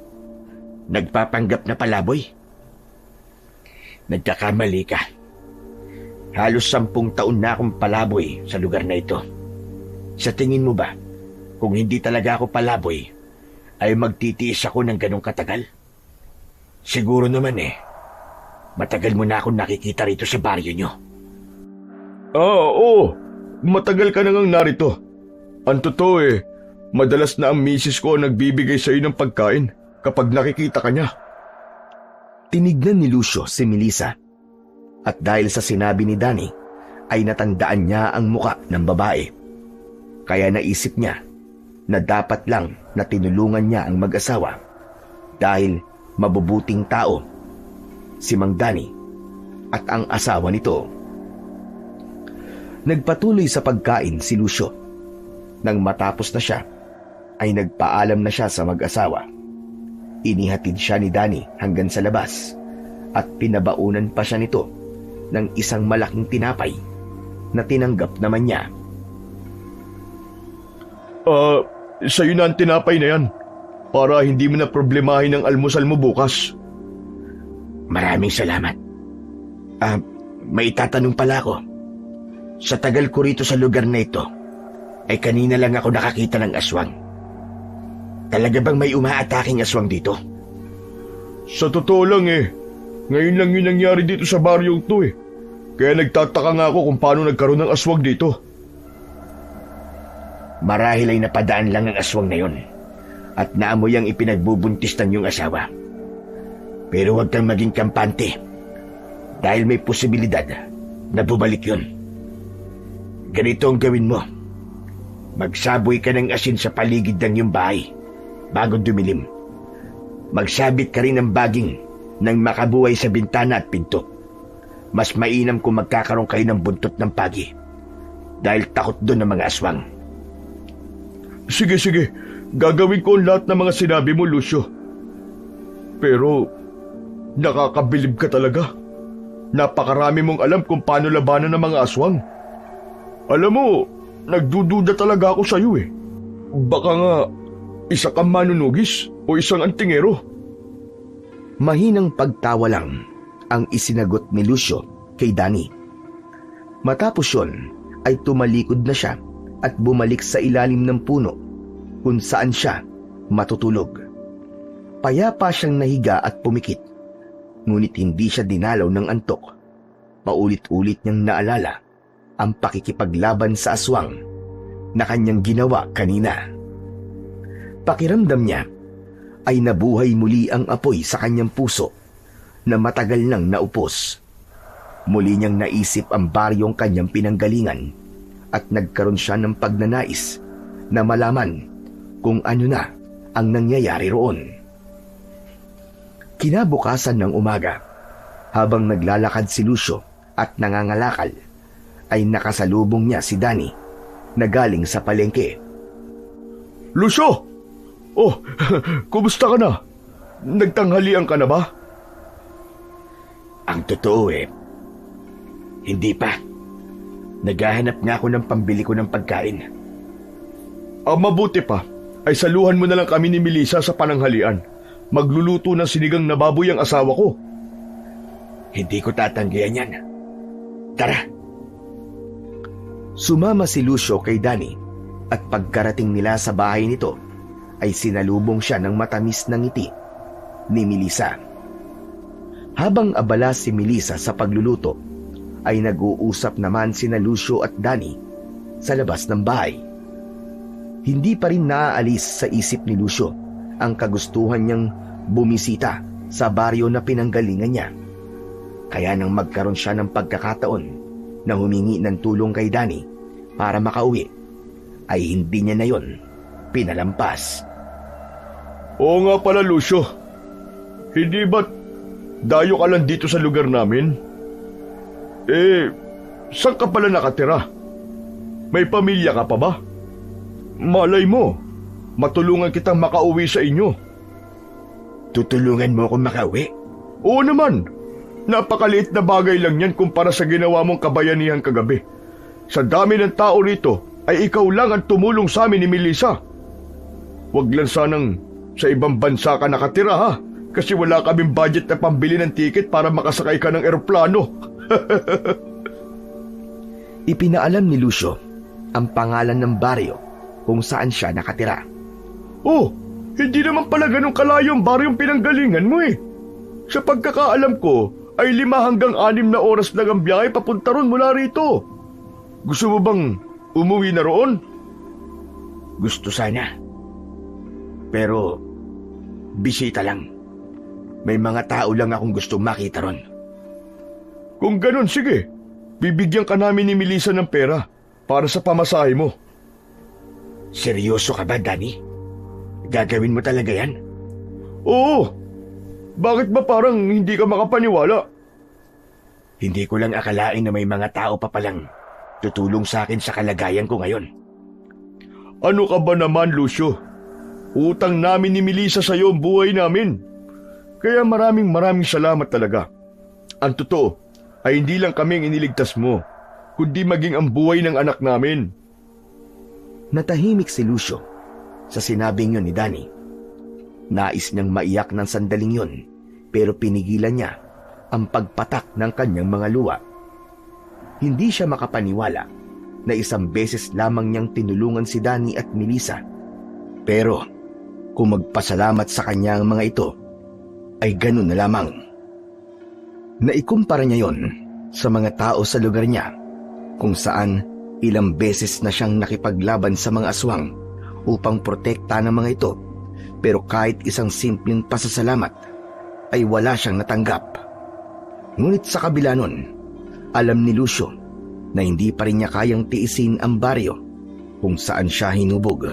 Nagpapanggap na palaboy? Nagkakamali ka. Halos 10 taon na akong palaboy sa lugar na ito. Sa tingin mo ba, kung hindi talaga ako palaboy, ay magtitiis ako ng ganong katagal? Siguro naman matagal mo na akong nakikita rito sa baryo nyo. Oo. Matagal ka na ngang narito. Ang totoo madalas na ang misis ko ang nagbibigay sa iyo ng pagkain kapag nakikita ka niya. Tinignan ni Lucio si Melissa. At dahil sa sinabi ni Danny, ay natandaan niya ang muka ng babae. Kaya naisip niya na dapat lang na tinulungan niya ang mag-asawa dahil mabubuting tao si Mang Danny at ang asawa nito. Nagpatuloy sa pagkain si Lucio. Nang matapos na siya, ay nagpaalam na siya sa mag-asawa. Inihatid siya ni Danny hanggang sa labas at pinabaunan pa siya nito ng isang malaking tinapay na tinanggap naman niya. Sa'yo na ang tinapay na yan para hindi mo na problemahin ang almusal mo bukas. Maraming salamat. May tatanong pala ako. Sa tagal ko rito sa lugar na ito, ay kanina lang ako nakakita ng aswang. Talaga bang may umaataking aswang dito? Sa totoo lang ngayon lang yun nangyari dito sa baryong to Kaya nagtataka nga ako kung paano nagkaroon ng aswang dito. Marahil ay napadaan lang ang aswang na yon at naamoy ang ipinagbubuntis ng iyong asawa. Pero huwag kang maging kampante dahil may posibilidad na bumalik yun. Ganito ang gawin mo. Magsaboy ka ng asin sa paligid ng iyong bahay bago dumilim. Magsabit ka rin ng baging nang makabuhay sa bintana at pinto. Mas mainam kung magkakaroon kayo ng buntot ng pagi dahil takot doon ng mga aswang. Sige. Gagawin ko ang lahat ng mga sinabi mo, Lucio. Pero, nakakabilib ka talaga. Napakarami mong alam kung paano labanan ng mga aswang. Alam mo, nagdududa talaga ako sa'yo Baka nga, isa kang manunugis o isang antingero. Mahinang pagtawa lang ang isinagot ni Lucio kay Danny. Matapos yun, ay tumalikod na siya at bumalik sa ilalim ng puno kung saan siya matutulog. Payapa siyang nahiga at pumikit, ngunit hindi siya dinalaw ng antok. Paulit-ulit niyang naalala ang pakikipaglaban sa aswang na kanyang ginawa kanina. Pakiramdam niya ay nabuhay muli ang apoy sa kanyang puso na matagal nang naupos. Muli niyang naisip ang baryong kanyang pinanggalingan at nagkaroon siya ng pagnanais na malaman kung ano na ang nangyayari roon. Kinabukasan ng umaga, habang naglalakad si Lucio at nangangalakal, ay nakasalubong niya si Danny na galing sa palengke. Lucio! Oh, kumusta ka na? Nagtanghalian ka na ba? Ang totoo hindi pa. Naghahanap nga ako ng pambili ko ng pagkain. Mabuti pa, ay saluhan mo na lang kami ni Melissa sa pananghalian. Magluluto ng sinigang na baboy ang asawa ko. Hindi ko tatanggihan yan. Tara! Sumama si Lucio kay Danny at pagkarating nila sa bahay nito, ay sinalubong siya ng matamis na ngiti ni Melissa. Habang abala si Melissa sa pagluluto, ay nag-uusap naman sina Lucio at Danny sa labas ng bahay. Hindi pa rin naaalis sa isip ni Lucio ang kagustuhan niyang bumisita sa baryo na pinanggalingan niya. Kaya nang magkaroon siya ng pagkakataon na humingi ng tulong kay Danny para makauwi, ay hindi niya na yon pinalampas. Oo nga pala, Lucio. Hindi ba't dayo ka lang dito sa lugar namin? Saan ka pala nakatira? May pamilya ka pa ba? Malay mo, matulungan kitang makauwi sa inyo. Tutulungan mo akong makauwi? Oo naman. Napakaliit na bagay lang yan kumpara sa ginawa mong kabayanihan kagabi. Sa dami ng tao rito, ay ikaw lang ang tumulong sa amin ni Melissa. Huwag lang sanang sa ibang bansa ka nakatira ha, kasi wala kaming budget na pambili ng tiket para makasakay ka ng eroplano. Ipinaalam ni Lucio ang pangalan ng baryo kung saan siya nakatira. Oh, hindi naman pala ganun kalayo ang baryong pinanggalingan mo Sa pagkakaalam ko, ay 5 hanggang 6 na oras lang ang biyahe papunta ron mula rito. Gusto mo bang umuwi na roon? Gusto sana. Pero, bisita lang. May mga tao lang akong gustong makita ron. Kung ganun, sige. bibigyan ka namin ni Melissa ng pera para sa pamasahe mo. Seryoso ka ba, Danny? Gagawin mo talaga yan? Oo. Bakit ba parang hindi ka makapaniwala? Hindi ko lang akalain na may mga tao pa palang tutulong sa akin sa kalagayan ko ngayon. Ano ka ba naman, Lucio? Utang namin ni Melissa sa iyo ang buhay namin. Kaya maraming salamat talaga. Ang totoo ay hindi lang kami ang iniligtas mo, kundi maging ang buhay ng anak namin. Natahimik si Lucio sa sinabing yun ni Danny. Nais niyang maiyak ng sandaling yun, pero pinigilan niya ang pagpatak ng kanyang mga luha. Hindi siya makapaniwala na isang beses lamang niyang tinulungan si Danny at Melissa. Pero kung magpasalamat sa kanya ang mga ito, ay ganun na lamang. Naikumpara niya yon sa mga tao sa lugar niya, kung saan ilang beses na siyang nakipaglaban sa mga aswang upang protekta ng mga ito, pero kahit isang simpleng pasasalamat ay wala siyang natanggap. Ngunit sa kabila nun, alam ni Lucio na hindi pa rin niya kayang tiisin ang baryo kung saan siya hinubog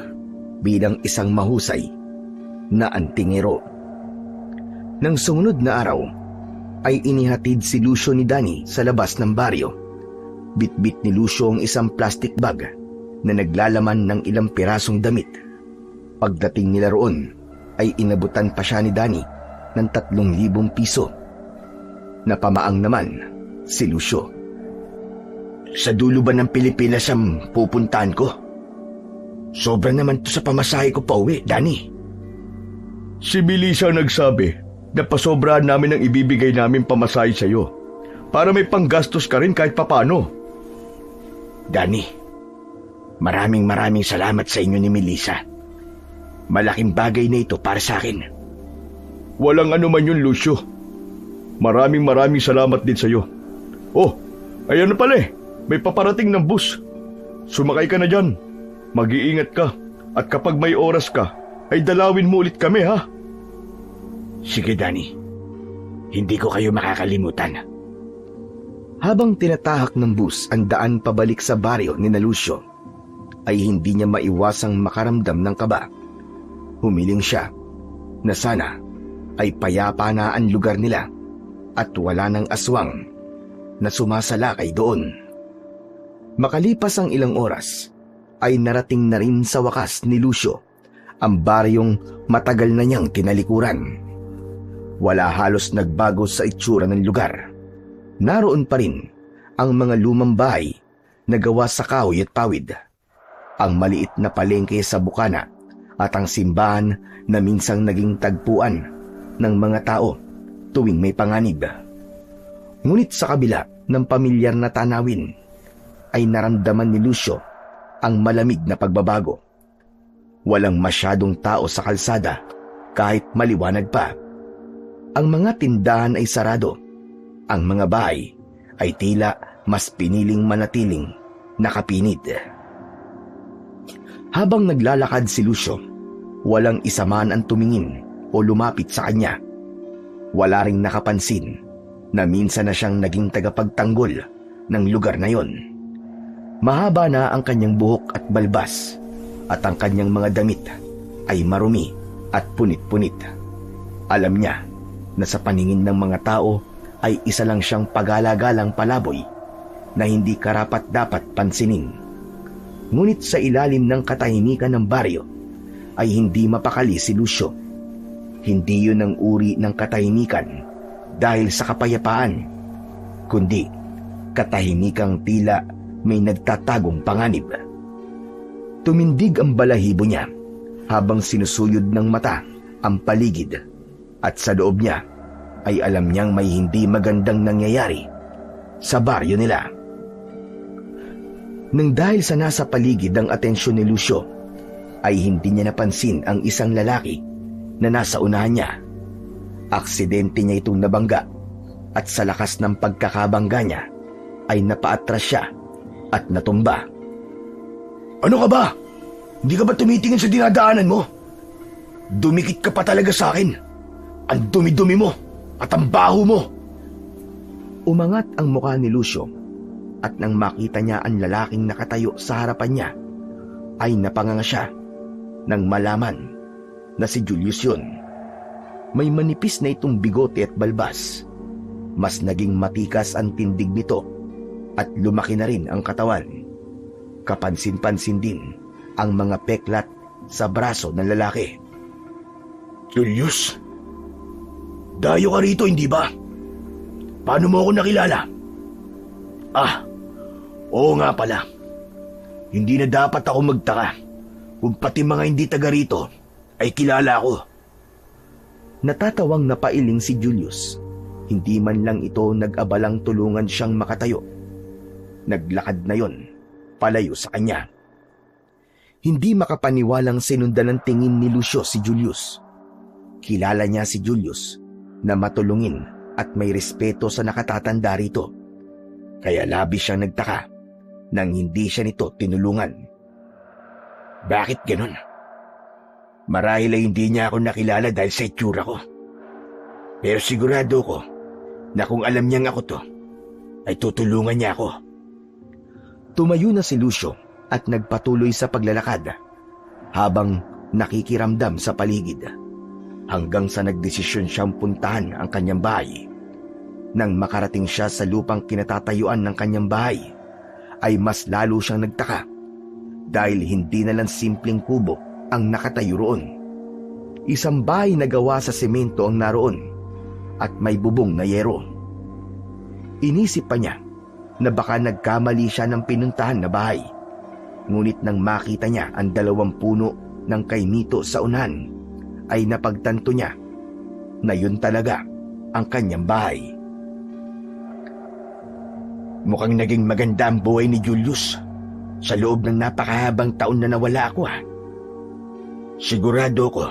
bilang isang mahusay na antingero. Nang sumunod na araw, ay inihatid si Lucio ni Danny sa labas ng baryo. Bitbit ni Lucio ang isang plastic bag na naglalaman ng ilang pirasong damit. Pagdating nila roon, ay inabutan pa siya ni Danny ng 3,000 piso. Napamaang naman si Lucio. Sa dulo ba ng Pilipinas ang pupuntahan ko? Sobra naman to sa pamasahe ko pa uwi, Danny. Si Melissa nagsabi na pasobrahan namin ang ibibigay namin pamasahe sa iyo para may panggastos ka rin kahit papano. Danny, maraming salamat sa inyo ni Melissa. Malaking bagay na ito para sa akin. Walang anuman yun, Lucio. Maraming salamat din sa iyo. Oh, ayan na pala eh. May paparating ng bus. Sumakay ka na dyan. Mag-iingat ka. At kapag may oras ka, ay dalawin mo ulit kami, ha? Sige, Danny. Hindi ko kayo makakalimutan. Habang tinatahak ng bus ang daan pabalik sa baryo ni Lucio, ay hindi niya maiwasang makaramdam ng kaba. Humiling siya na sana ay payapa na ang lugar nila at wala ng aswang na sumasalakay doon. Makalipas ang ilang oras, ay narating na rin sa wakas ni Lucio ang baryong matagal na niyang tinalikuran. Wala halos nagbago sa itsura ng lugar. Naroon pa rin ang mga lumang bahay na gawa sa kahoy at pawid, ang maliit na palengke sa bukana at ang simbahan na minsang naging tagpuan ng mga tao tuwing may panganib. Ngunit sa kabila ng pamilyar na tanawin, ay naramdaman ni Lucio ang malamig na pagbabago. Walang masyadong tao sa kalsada kahit maliwanag pa. Ang mga tindahan ay sarado. Ang mga bahay ay tila mas piniling manatiling nakapinid. Habang naglalakad si Lucio, walang isa man ang tumingin o lumapit sa kanya. Wala ring nakapansin na minsan na siyang naging tagapagtanggol ng lugar na yon. Mahaba na ang kanyang buhok at balbas, at ang kanyang mga damit ay marumi at punit-punit. Alam niya na sa paningin ng mga tao ay isa lang siyang pagala-galang palaboy na hindi karapat-dapat pansinin. Ngunit sa ilalim ng katahimikan ng baryo ay hindi mapakali si Lucio. Hindi yun ang uri ng katahimikan dahil sa kapayapaan, kundi katahimikang tila may nagtatagong panganib. Tumindig ang balahibo niya habang sinusuyod ng mata ang paligid, at sa loob niya ay alam niyang may hindi magandang nangyayari sa baryo nila. Nang dahil sa nasa paligid ang atensyon ni Lucio, ay hindi niya napansin ang isang lalaki na nasa unahan niya. Aksidente niya itong nabangga, at sa lakas ng pagkakabangga niya ay napaatras siya at natumba. Ano ka ba? Hindi ka ba tumitingin sa dinadaanan mo? Dumikit ka pa talaga sa akin. Ang dumi-dumi mo at ang baho mo. Umangat ang mukha ni Lucio at nang makita niya ang lalaking nakatayo sa harapan niya, ay napanganga siya nang malaman na si Julius yun. May manipis na itong bigote at balbas. Mas naging matikas ang tindig nito at lumaki na rin ang katawan. Kapansin-pansin din ang mga peklat sa braso ng lalaki. Julius, dayo ka rito, hindi ba? Paano mo ako nakilala? Oo nga pala. Hindi na dapat ako magtaka kung pati mga hindi taga rito ay kilala ko. Natatawang napailing si Julius. Hindi man lang ito nag-abalang tulungan siyang makatayo. Naglakad na yon, palayo sa kanya. Hindi makapaniwalang sinundan ng tingin ni Lucio si Julius. Kilala niya si Julius na matulungin at may respeto sa nakatatanda rito. Kaya labis siyang nagtaka nang hindi siya nito tinulungan. Bakit ganun? Marahil ay hindi niya ako nakilala dahil sa itsura ko. Pero sigurado ko na kung alam niyang ako to, ay tutulungan niya ako. Tumayo na si Lucio at nagpatuloy sa paglalakad habang nakikiramdam sa paligid hanggang sa nagdesisyon siyang puntahan ang kanyang bahay. Nang makarating siya sa lupang kinatatayuan ng kanyang bahay, ay mas lalo siyang nagtaka dahil hindi na lang simpleng kubo ang nakatayo roon. Isang bahay na gawa sa semento ang naroon at may bubong na yero. Inisip pa niya na baka nagkamali siya ng pinuntahan na bahay. Ngunit nang makita niya ang 2 puno ng kainito sa unahan, ay napagtanto niya na yun talaga ang kanyang bahay. Mukhang naging maganda ang buhay ni Julius sa loob ng napakahabang taon na nawala ako. Sigurado ko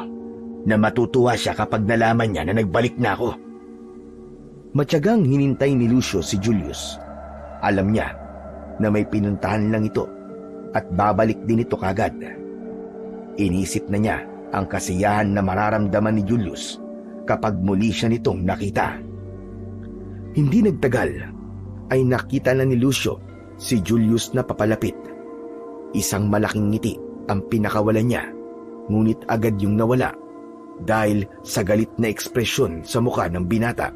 na matutuwa siya kapag nalaman niya na nagbalik na ako. Matyagang hinintay ni Lucio si Julius. Alam niya na may pinuntahan lang ito at babalik din ito kagad. Inisip na niya ang kasiyahan na mararamdaman ni Julius kapag muli siya nitong nakita. Hindi nagtagal ay nakita na ni Lucio si Julius na papalapit. Isang malaking ngiti ang pinakawalan niya, ngunit agad yung nawala dahil sa galit na ekspresyon sa mukha ng binata.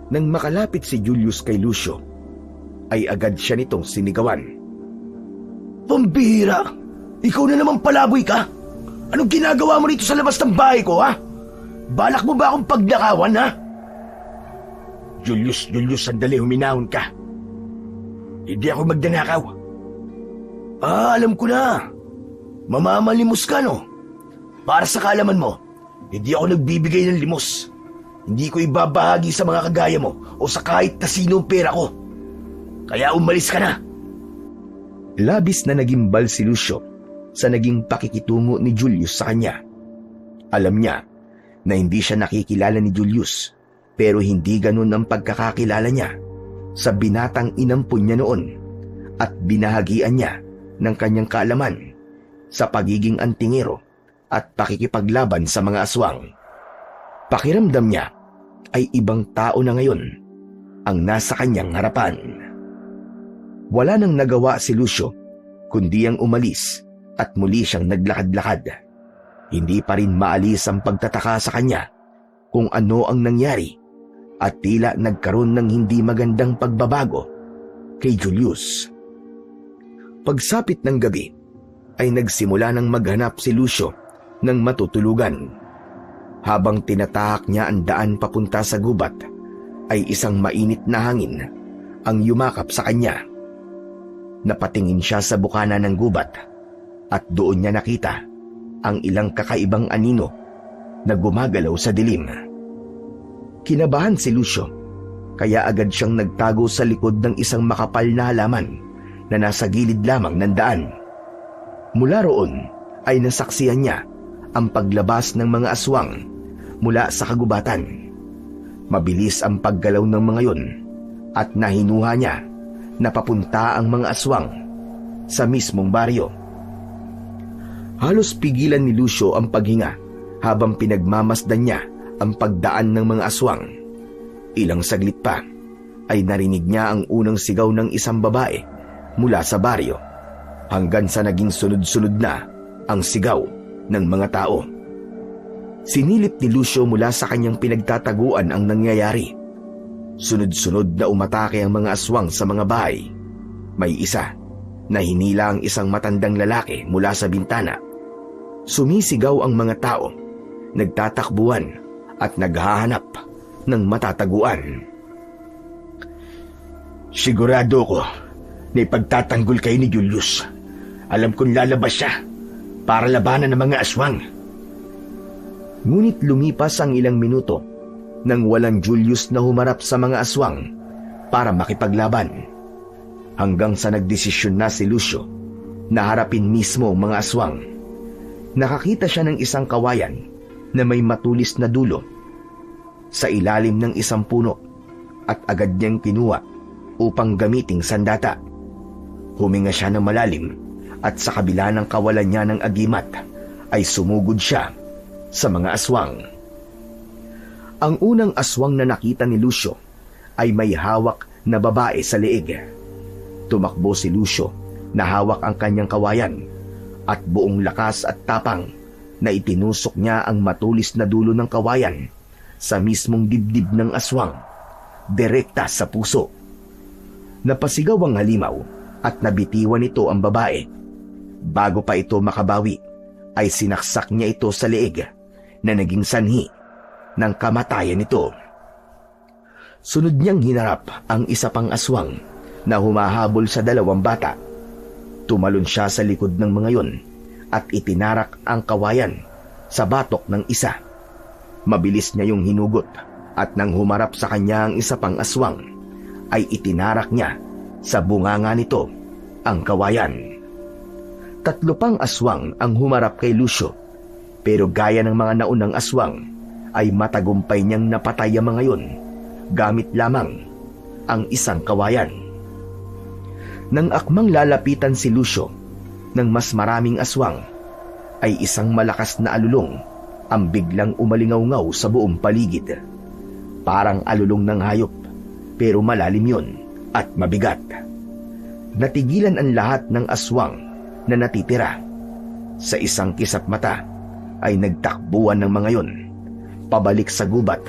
Nang makalapit si Julius kay Lucio, ay agad siya nitong sinigawan. Pambihira! Ikaw na naman palaboy ka! Anong ginagawa mo rito sa labas ng bahay ko, ha? Balak mo ba akong pagnakawan, ha? Julius, sandali, huminahon ka. Hindi ako magnanakaw. Alam ko na. Mamamalimos ka, no? Para sa kaalaman mo, hindi ako nagbibigay ng limos. Hindi ko ibabahagi sa mga kagaya mo o sa kahit na sino ang pera ko. Kaya umalis ka na. Labis na nagimbal si Lucio sa naging pakikitungo ni Julius sa kanya. Alam niya na hindi siya nakikilala ni Julius, pero hindi ganun ang pagkakakilala niya sa binatang inampun niya noon at binahagian niya ng kanyang kaalaman sa pagiging antingero at pakikipaglaban sa mga aswang. Pakiramdam niya ay ibang tao na ngayon ang nasa kanyang harapan. Wala nang nagawa si Lucio kundi ang umalis at muli siyang naglakad-lakad. Hindi pa rin maalis ang pagtataka sa kanya kung ano ang nangyari at tila nagkaroon ng hindi magandang pagbabago kay Julius. Pagsapit ng gabi ay nagsimula ng maghanap si Lucio ng matutulugan. Habang tinatahak niya ang daan papunta sa gubat, ay isang mainit na hangin ang yumakap sa kanya. Napatingin siya sa bukana ng gubat at doon niya nakita ang ilang kakaibang anino na gumagalaw sa dilim. Kinabahan si Lucio, kaya agad siyang nagtago sa likod ng isang makapal na halaman na nasa gilid lamang ng daan. Mula roon ay nasaksihan niya ang paglabas ng mga aswang mula sa kagubatan. Mabilis ang paggalaw ng mga yon at nahinuha niya na papunta ang mga aswang sa mismong baryo. Halos pigilan ni Lucio ang paghinga habang pinagmamasdan niya ang pagdaan ng mga aswang. Ilang saglit pa ay narinig niya ang unang sigaw ng isang babae mula sa baryo hanggang sa naging sunod-sunod na ang sigaw ng mga tao. Sinilip ni Lucio mula sa kanyang pinagtataguan ang nangyayari. Sunod-sunod na umatake ang mga aswang sa mga bahay. May isa na hinila ang isang matandang lalaki mula sa bintana. Sumisigaw ang mga tao, nagtatakbuhan at naghahanap ng matataguan. Sigurado ko na ipagtatanggol kayo ni Julius. Alam kong lalabas siya para labanan ng mga aswang. Ngunit lumipas ang ilang minuto nang walang Julius na humarap sa mga aswang para makipaglaban. Hanggang sa nagdesisyon na si Lucio na harapin mismo ang mga aswang. Nakakita siya ng isang kawayan na may matulis na dulo sa ilalim ng isang puno at agad niyang kinuha upang gamiting sandata. Huminga siya ng malalim at sa kabila ng kawalan niya ng agimat ay sumugod siya sa mga aswang. Ang unang aswang na nakita ni Lucio ay may hawak na babae sa leeg. Tumakbo si Lucio na hawak ang kanyang kawayan at buong lakas at tapang na itinusok niya ang matulis na dulo ng kawayan sa mismong dibdib ng aswang, direkta sa puso. Napasigaw ang halimaw at nabitiwan nito ang babae. Bago pa ito makabawi, ay sinaksak niya ito sa leeg na naging sanhi ng kamatayan nito. Sunod niyang hinarap ang isa pang aswang na humahabol sa dalawang bata. Tumalon siya sa likod ng mga yon at itinarak ang kawayan sa batok ng isa. Mabilis niya yung hinugot at nang humarap sa kanya ang isa pang aswang, ay itinarak niya sa bunganga nito ang kawayan. 3 pang aswang ang humarap kay Lucio, pero gaya ng mga naunang aswang, ay matagumpay niyang napatay ang mga yon gamit lamang ang isang kawayan. Nang akmang lalapitan si Lucio ng mas maraming aswang, ay isang malakas na alulong ang biglang umalingaw-ngaw sa buong paligid. Parang alulong ng hayop, pero malalim yon at mabigat. Natigilan ang lahat ng aswang na natitira. Sa isang kisap mata ay nagtakbuhan ng mga yon pabalik sa gubat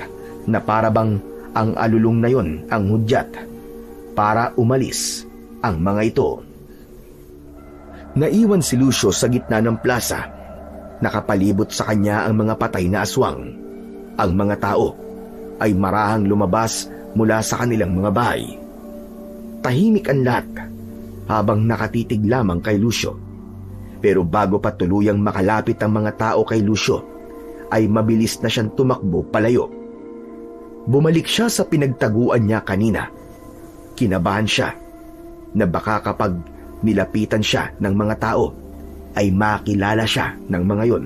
na parabang ang alulong na yon ang hudyat para umalis ang mga ito. Naiwan si Lucio sa gitna ng plaza. Nakapalibot sa kanya ang mga patay na aswang. Ang mga tao ay marahang lumabas mula sa kanilang mga bahay. Tahimik ang lahat habang nakatitig lamang kay Lucio. Pero bago pa tuluyang makalapit ang mga tao kay Lucio, ay mabilis na siyang tumakbo palayo. Bumalik siya sa pinagtaguan niya kanina. Kinabahan siya na baka kapag nilapitan siya ng mga tao, ay makilala siya ng mga yon.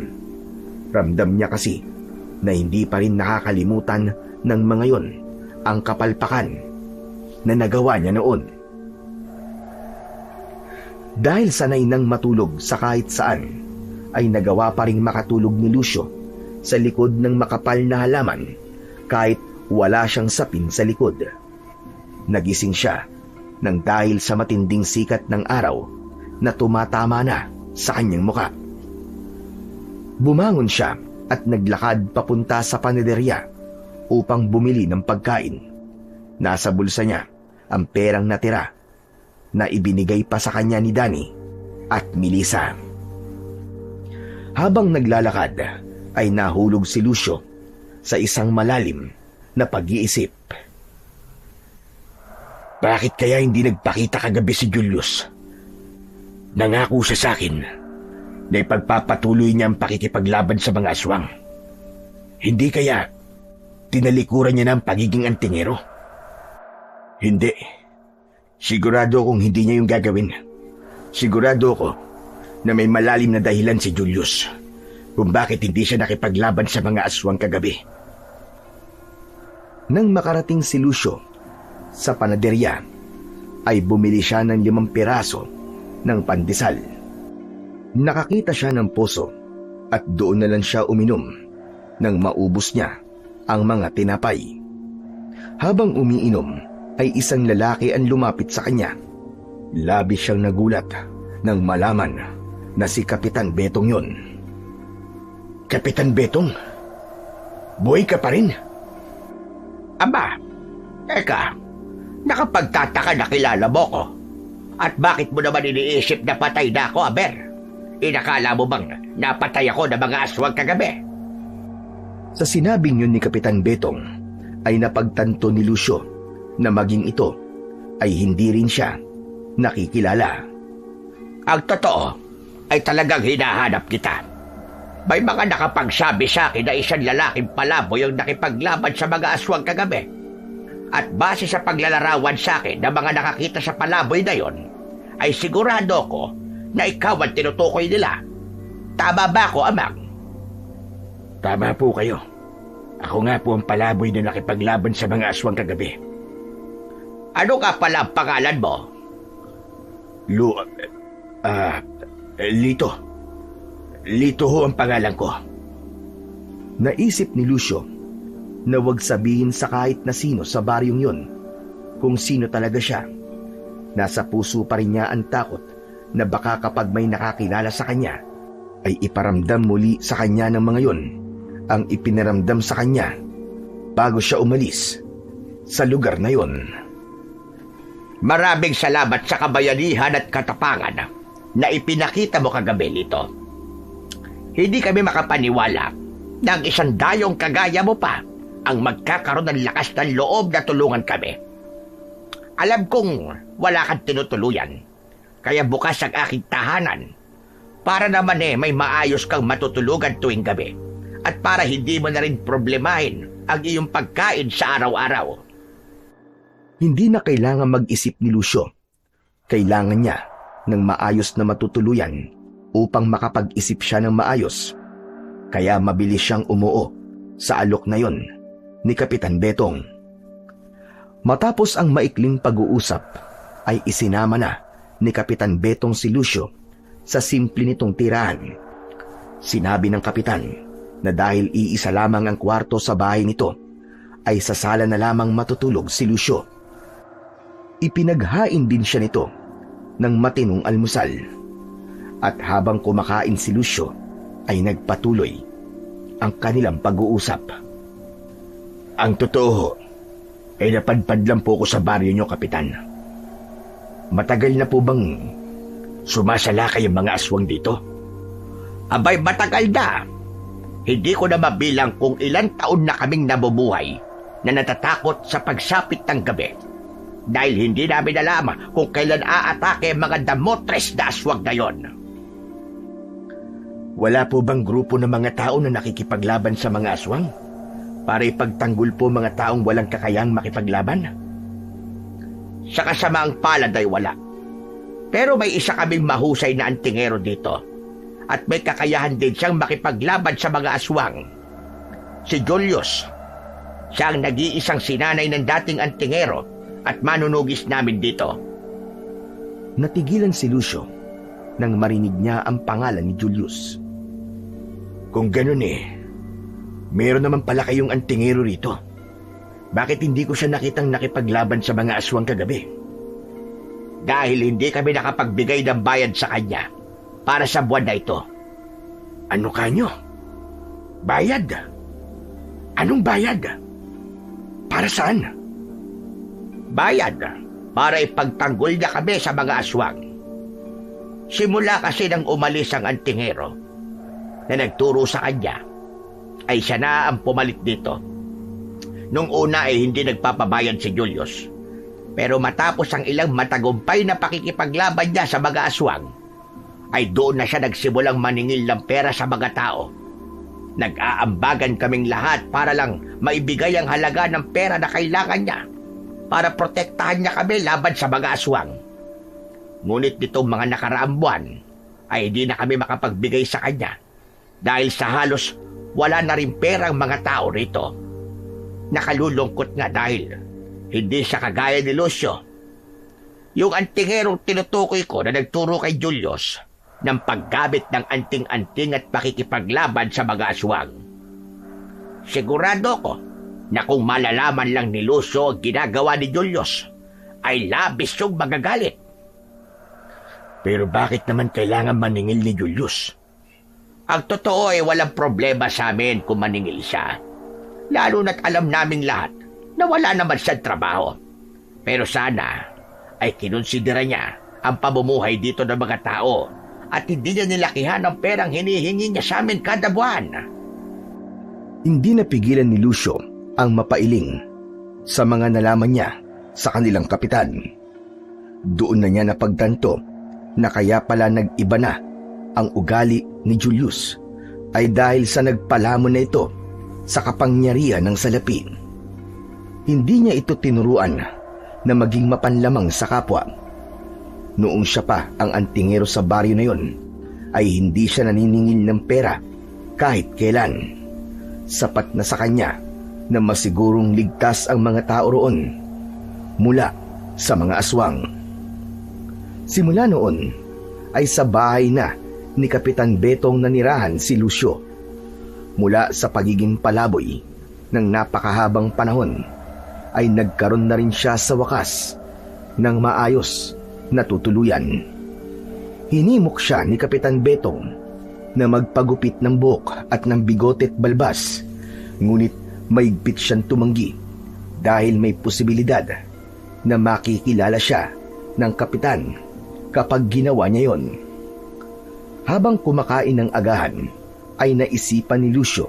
Ramdam niya kasi na hindi pa rin nakakalimutan ng mga yon ang kapalpakan na nagawa niya noon. Dahil sanay nang matulog sa kahit saan, ay nagawa pa ring makatulog ni Lucio sa likod ng makapal na halaman kahit wala siyang sapin sa likod. Nagising siya nang dahil sa matinding sikat ng araw na tumatama na sa kanyang muka. Bumangon siya at naglakad papunta sa panaderya upang bumili ng pagkain. Nasa bulsa niya ang perang natira na ibinigay pa sa kanya ni Danny at Melissa. Habang naglalakad ay nahulog si Lucio sa isang malalim na pag-iisip. Bakit kaya hindi nagpakita kagabi si Julius? Nangako siya sa akin na ipagpapatuloy niya ang pakikipaglaban sa mga aswang. Hindi kaya tinalikuran niya ng pagiging antingero? Hindi. Sigurado akong hindi niya yung gagawin. Sigurado ako na may malalim na dahilan si Julius kung bakit hindi siya nakipaglaban sa mga aswang kagabi. Nang makarating si Lucio sa panaderya, ay bumili siya ng 5 piraso ng pandesal. Nakakita siya ng poso at doon na lang siya uminom nang maubos niya ang mga tinapay. Habang umiinom ay isang lalaki ang lumapit sa kanya. Labis siyang nagulat nang malaman na si Kapitan Betong yun. Kapitan Betong? Buhay ka pa rin? Aba, eka, nakapagtataka na kilala mo ko. At bakit mo naman iniisip na patay na ako, Aber? Inakala mo bang napatay ako ng mga aswang kagabi? Sa sinabing yun ni Kapitan Betong, ay napagtanto ni Lucio na maging ito ay hindi rin siya nakikilala. Ang totoo ay talagang hinahanap kita. May mga nakapagsabi sa akin na isang lalaking palaboy ang nakipaglaban sa mga aswang kagabi. At base sa paglalarawan sa akin ng mga nakakita sa palaboy na yon, ay sigurado ko na ikaw ang tinutukoy nila. Tama ba ako, Amang? Tama po kayo. Ako nga po ang palaboy na nakipaglaban sa mga aswang kagabi. Ano nga pala ang pangalan mo? Lito. Lito ho ang pangalan ko. Naisip ni Lucio na wag sabihin sa kahit na sino sa baryong yun kung sino talaga siya. Nasa puso pa rin niya ang takot na baka kapag may nakakilala sa kanya ay iparamdam muli sa kanya ng mga yun ang ipinaramdam sa kanya bago siya umalis sa lugar na yun. Maraming salamat sa kabayanihan at katapangan na ipinakita mo kagabi, Lito. Hindi kami makapaniwala na ang isang dayong kagaya mo pa ang magkakaroon ng lakas ng loob na tulungan kami. Alam kong wala kang tinutuluyan, kaya bukas ang aking tahanan para naman may maayos kang matutulugan tuwing gabi at para hindi mo na rin problemahin ang iyong pagkain sa araw-araw. Hindi na kailangan mag-isip ni Lucio. Kailangan niya ng maayos na matutuluyan upang makapag-isip siya ng maayos. Kaya mabilis siyang umuo sa alok na yon ni Kapitan Betong. Matapos ang maikling pag-uusap, ay isinama na ni Kapitan Betong si Lucio sa simple nitong tirahan. Sinabi ng kapitan na dahil iisa lamang ang kwarto sa bahay nito, ay sa sala na lamang matutulog si Lucio. Ipinaghain din siya nito ng matinong almusal. At habang kumakain si Lucio, ay nagpatuloy ang kanilang pag-uusap. Ang totoo ay napadpad lang po ko sa baryo niyo, Kapitan. Matagal na po bang sumasalakay ang mga aswang dito? Abay, matagal na. Hindi ko na mabilang kung ilang taon na kaming nabubuhay na natatakot sa pagsapit ng gabi dahil hindi namin alam kung kailan aatake ang mga damotres na aswang na yon. Wala po bang grupo ng mga tao na nakikipaglaban sa mga aswang para ipagtanggol po mga taong walang kakayang makipaglaban? Sa kasamaang palad ay wala. Pero may isa kaming mahusay na antingero dito at may kakayahan din siyang makipaglaban sa mga aswang. Si Julius. Siya ang nag-iisang sinanay ng dating antingero at manunugis namin dito. Natigilan si Lucio nang marinig niya ang pangalan ni Julius. Kung ganun meron naman pala kayong antingero rito. Bakit hindi ko siya nakitang nakipaglaban sa mga aswang kagabi? Dahil hindi kami nakapagbigay ng bayad sa kanya para sa buwan na ito. Ano kanyo? Bayad? Anong bayad? Para saan? Bayad para ipagtanggol niya kami sa mga aswang. Simula kasi nang umalis ang antingero na nagturo sa kanya, ay siya na ang pumalit dito. Nung una ay hindi nagpapabayad si Julius. Pero matapos ang ilang matagumpay na pakikipaglaban niya sa mga aswang, ay doon na siya nagsimulang maningil ng pera sa mga tao. Nag-aambagan kaming lahat para lang maibigay ang halaga ng pera na kailangan niya para protektahan niya kami laban sa mga aswang. Ngunit nitong mga nakaraang buwan ay hindi na kami makapagbigay sa kanya dahil sa halos wala na rin perang mga tao rito. Nakalulungkot nga dahil hindi siya kagaya ni Lucio, yung antingerong tinutukoy ko na nagturo kay Julius ng paggamit ng anting-anting at pakikipaglaban sa mga aswang. Sigurado ko na kung malalaman lang ni Lucio ang ginagawa ni Julius, ay labis yung magagalit. Pero bakit naman kailangan maningil ni Julius? Ang totoo ay walang problema sa amin kung maningil siya. Lalo na't alam naming lahat na wala naman siyang trabaho. Pero sana ay kinonsidera niya ang pamumuhay dito ng mga tao at hindi niya nilakihan ang perang hinihingi niya sa amin kada buwan. Hindi napigilan ni Lucio ang mapailing sa mga nalaman niya sa kanilang kapitan. Doon na niya napagtanto na kaya pala nag-iba na ang ugali ni Julius ay dahil sa nagpalamon na ito sa kapangyarihan ng salapi. Hindi niya ito tinuruan na maging mapanlamang sa kapwa. Noong siya pa ang antingero sa baryo na yon, ay hindi siya naniningil ng pera kahit kailan. Sapat na sa kanya na masigurong ligtas ang mga tao roon mula sa mga aswang. Simula noon ay sa bahay na ni Kapitan Betong nanirahan si Lucio. Mula sa pagiging palaboy ng napakahabang panahon ay nagkaroon na rin siya sa wakas ng maayos na tutuluyan. Hinimok siya ni Kapitan Betong na magpagupit ng buhok at ng bigote at balbas, ngunit maigpit siyang tumanggi dahil may posibilidad na makikilala siya ng kapitan kapag ginawa niya yon. Habang kumakain ng agahan, ay naisipan ni Lucio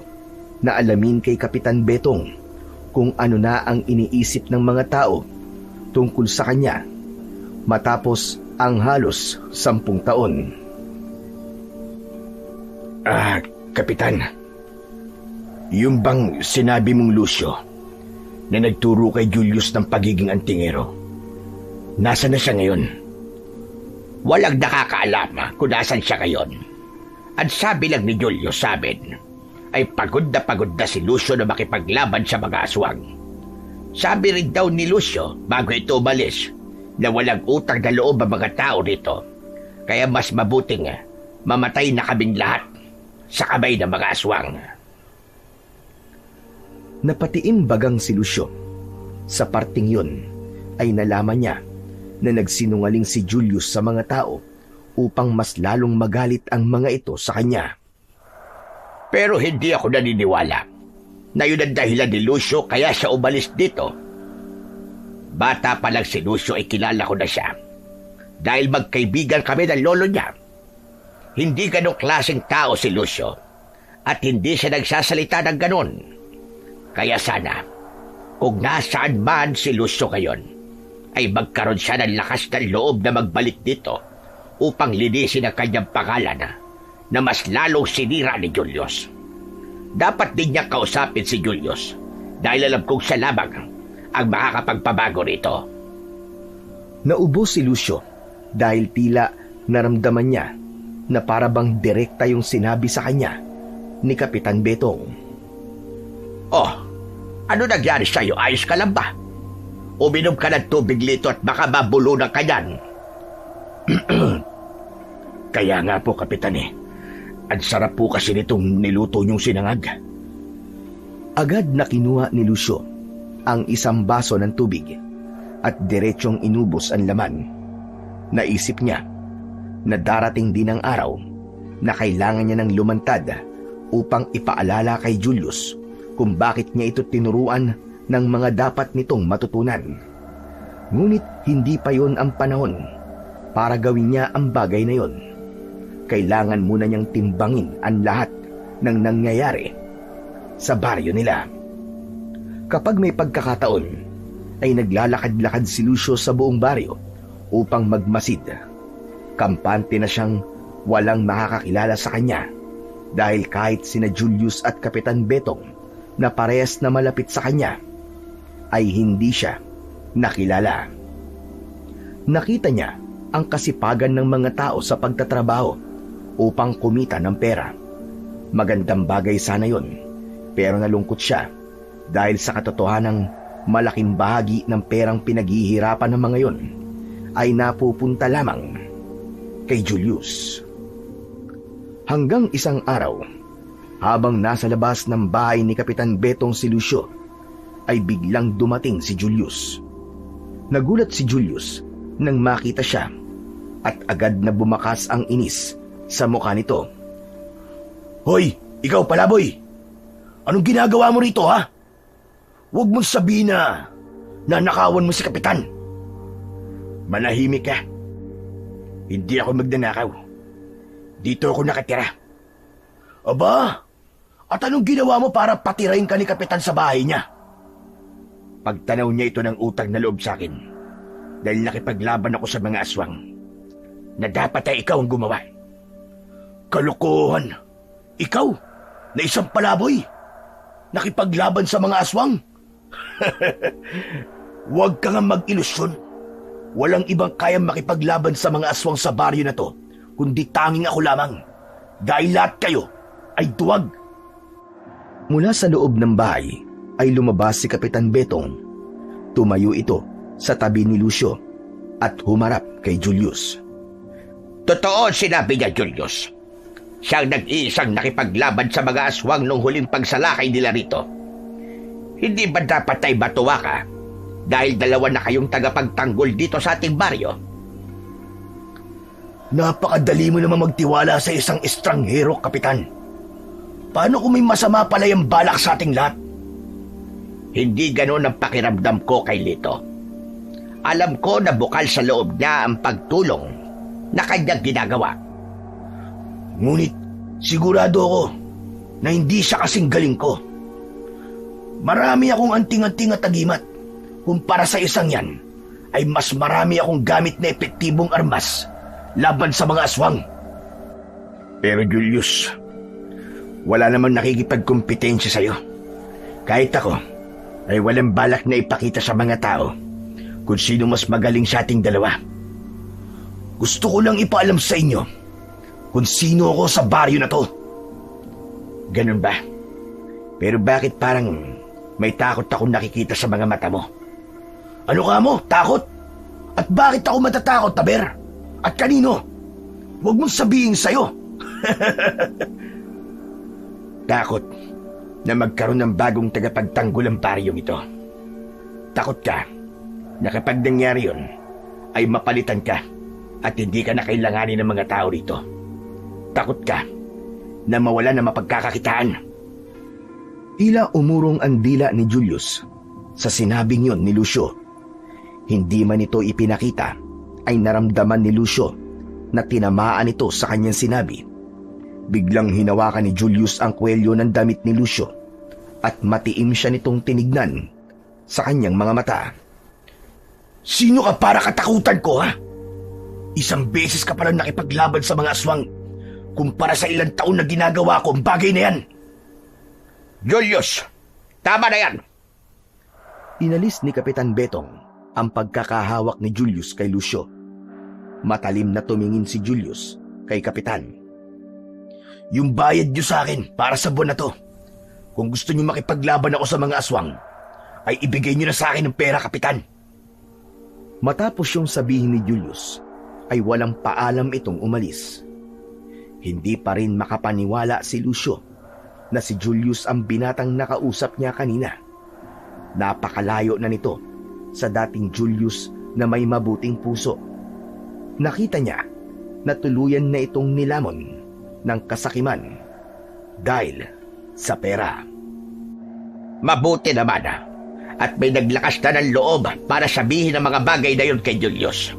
na alamin kay Kapitan Betong kung ano na ang iniisip ng mga tao tungkol sa kanya matapos ang halos 10 taon. Kapitan, yung bang sinabi mong Lucio na nagturo kay Julius ng pagiging antingero, nasa na siya ngayon? Walang nakakaalam kung nasan siya ngayon. At sabi lang ni Julius sa amin ay pagod na si Lucio na makipaglaban sa mga aswang. Sabi rin daw ni Lucio bago ito umalis na walang utang na loob ang mga tao rito, kaya mas mabuting mamatay na kaming lahat sa kamay ng mga aswang. Napatiimbagang si Lucio. Sa parting yun ay nalaman niya na nagsinungaling si Julius sa mga tao upang mas lalong magalit ang mga ito sa kanya. Pero hindi ako naniniwala na yun ang dahilan ni Lucio kaya siya umalis dito. Bata pa lang si Lucio ay kilala ko na siya dahil magkaibigan kami ng lolo niya. Hindi ganong klaseng tao si Lucio at hindi siya nagsasalita ng ganon. Kaya sana, kung nasaan man si Lucio ngayon, ay magkaroon siya ng lakas ng loob na magbalik dito upang linisin ang kanyang pangalan na mas lalong sinira ni Julius. Dapat din niya kausapin si Julius dahil alam kong siya lamang ang makakapagpabago rito. Naubo si Lucio dahil tila naramdaman niya na para bang direkta yung sinabi sa kanya ni Kapitan Betong. Oh, ano nangyari sa'yo? Ayos ka lang ba? Uminom ka ng tubig lito at baka mabulunan ka yan. Kaya nga po, Kapitan Ang sarap po kasi nitong niluto niyong sinangag. Agad na kinuha ni Lucio ang isang baso ng tubig at diretsong inubos ang laman. Naisip niya na darating din ang araw na kailangan niya ng lumantad upang ipaalala kay Julius kung bakit niya ito tinuruan ng mga dapat nitong matutunan. Ngunit hindi pa yon ang panahon para gawin niya ang bagay na yon. Kailangan muna niyang timbangin ang lahat ng nangyayari sa baryo nila. Kapag may pagkakataon, ay naglalakad-lakad si Lucio sa buong baryo upang magmasid. Kampante na siyang walang makakakilala sa kanya dahil kahit sina Julius at Kapitan Betong na parehas na malapit sa kanya, ay hindi siya nakilala. Nakita niya ang kasipagan ng mga tao sa pagtatrabaho upang kumita ng pera. Magandang bagay sana yon, pero nalungkot siya dahil sa katotohanang malaking bahagi ng perang pinaghihirapan ng mga yon ay napupunta lamang kay Julius. Hanggang isang araw, habang nasa labas ng bahay ni Kapitan Betong si Lucio, ay biglang dumating si Julius. Nagulat si Julius nang makita siya at agad na bumakas ang inis sa mukha nito. Hoy, ikaw palaboy! Anong ginagawa mo rito, ha? Huwag mong sabihin na nanakawan mo si Kapitan. Manahimik ka. Hindi ako magnanakaw. Dito ako nakatira. Aba, at anong ginawa mo para patirain ka ni Kapitan sa bahay niya? Pagtanaw niya ito ng utang na loob sa akin dahil nakipaglaban ako sa mga aswang na dapat ay ikaw ang gumawa. Kalokohan! Ikaw, na isang palaboy, nakipaglaban sa mga aswang? Huwag ka nga mag-ilusyon. Walang ibang kayang makipaglaban sa mga aswang sa baryo na to, kundi tanging ako lamang. Dahil lahat kayo ay duwag. Mula sa loob ng bahay ay lumabas si Kapitan Betong. Tumayo ito sa tabi ni Lucio at humarap kay Julius. Totoo sinabi niya, Julius. Siyang nag-iisang nakipaglaban sa mga aswang nung huling pagsalakay nila rito. Hindi ba dapat ay matuwa ka dahil dalawa na kayong tagapagtanggol dito sa ating baryo? Napakadali mo naman magtiwala sa isang estranghero, Kapitan. Paano kung may masama pala yung balak sa ating lahat? Hindi ganoon ang pakiramdam ko kay Lito. Alam ko na bukal sa loob niya ang pagtulong na kanyang ginagawa. Ngunit sigurado ako na hindi siya kasing galing ko. Marami akong anting-anting at agimat. Kumpara sa isang yan, ay mas marami akong gamit na epektibong armas laban sa mga aswang. Pero Julius, wala namang nakikipagkompetensya sa'yo. Kahit ako, ay walang balak na ipakita sa mga tao kung sino mas magaling sa ating dalawa. Gusto ko lang ipaalam sa inyo kung sino ako sa baryo na to. Ganun ba? Pero bakit parang may takot akong nakikita sa mga mata mo? Ano ka mo? Takot? At bakit ako matatakot, Taber? At kanino? Huwag mong sabihin sa'yo. Takot na magkaroon ng bagong tagapagtanggol ang baryong ito. Takot ka na kapag nangyari yun, ay mapalitan ka at hindi ka na kailanganin ng mga tao rito. Takot ka na mawala ng mapagkakakitaan. Tila umurong ang dila ni Julius sa sinabing yon ni Lucio. Hindi man ito ipinakita, ay naramdaman ni Lucio na tinamaan ito sa kanyang sinabi. Biglang hinawakan ni Julius ang kwelyo ng damit ni Lucio at matiim siya nitong tinignan sa kanyang mga mata. Sino ka para katakutan ko, ha? Isang beses ka palang nakipaglaban sa mga aswang kumpara sa ilang taon na ginagawa ko ang bagay na yan. Julius, tama na yan. Inalis ni Kapitan Betong ang pagkakahawak ni Julius kay Lucio. Matalim na tumingin si Julius kay Kapitan. Yung bayad niyo sa akin para sa buwan na to, kung gusto niyo makipaglaban ako sa mga aswang, ay ibigay niyo na sa akin ng pera, Kapitan. Matapos yung sabihin ni Julius, ay walang paalam itong umalis. Hindi pa rin makapaniwala si Lucio na si Julius ang binatang nakausap niya kanina. Napakalayo na nito sa dating Julius na may mabuting puso. Nakita niya na tuluyan na itong nilamon ng kasakiman dahil sa pera. Mabuti naman at may naglakas na ng loob para sabihin ang mga bagay na yun kay Julius.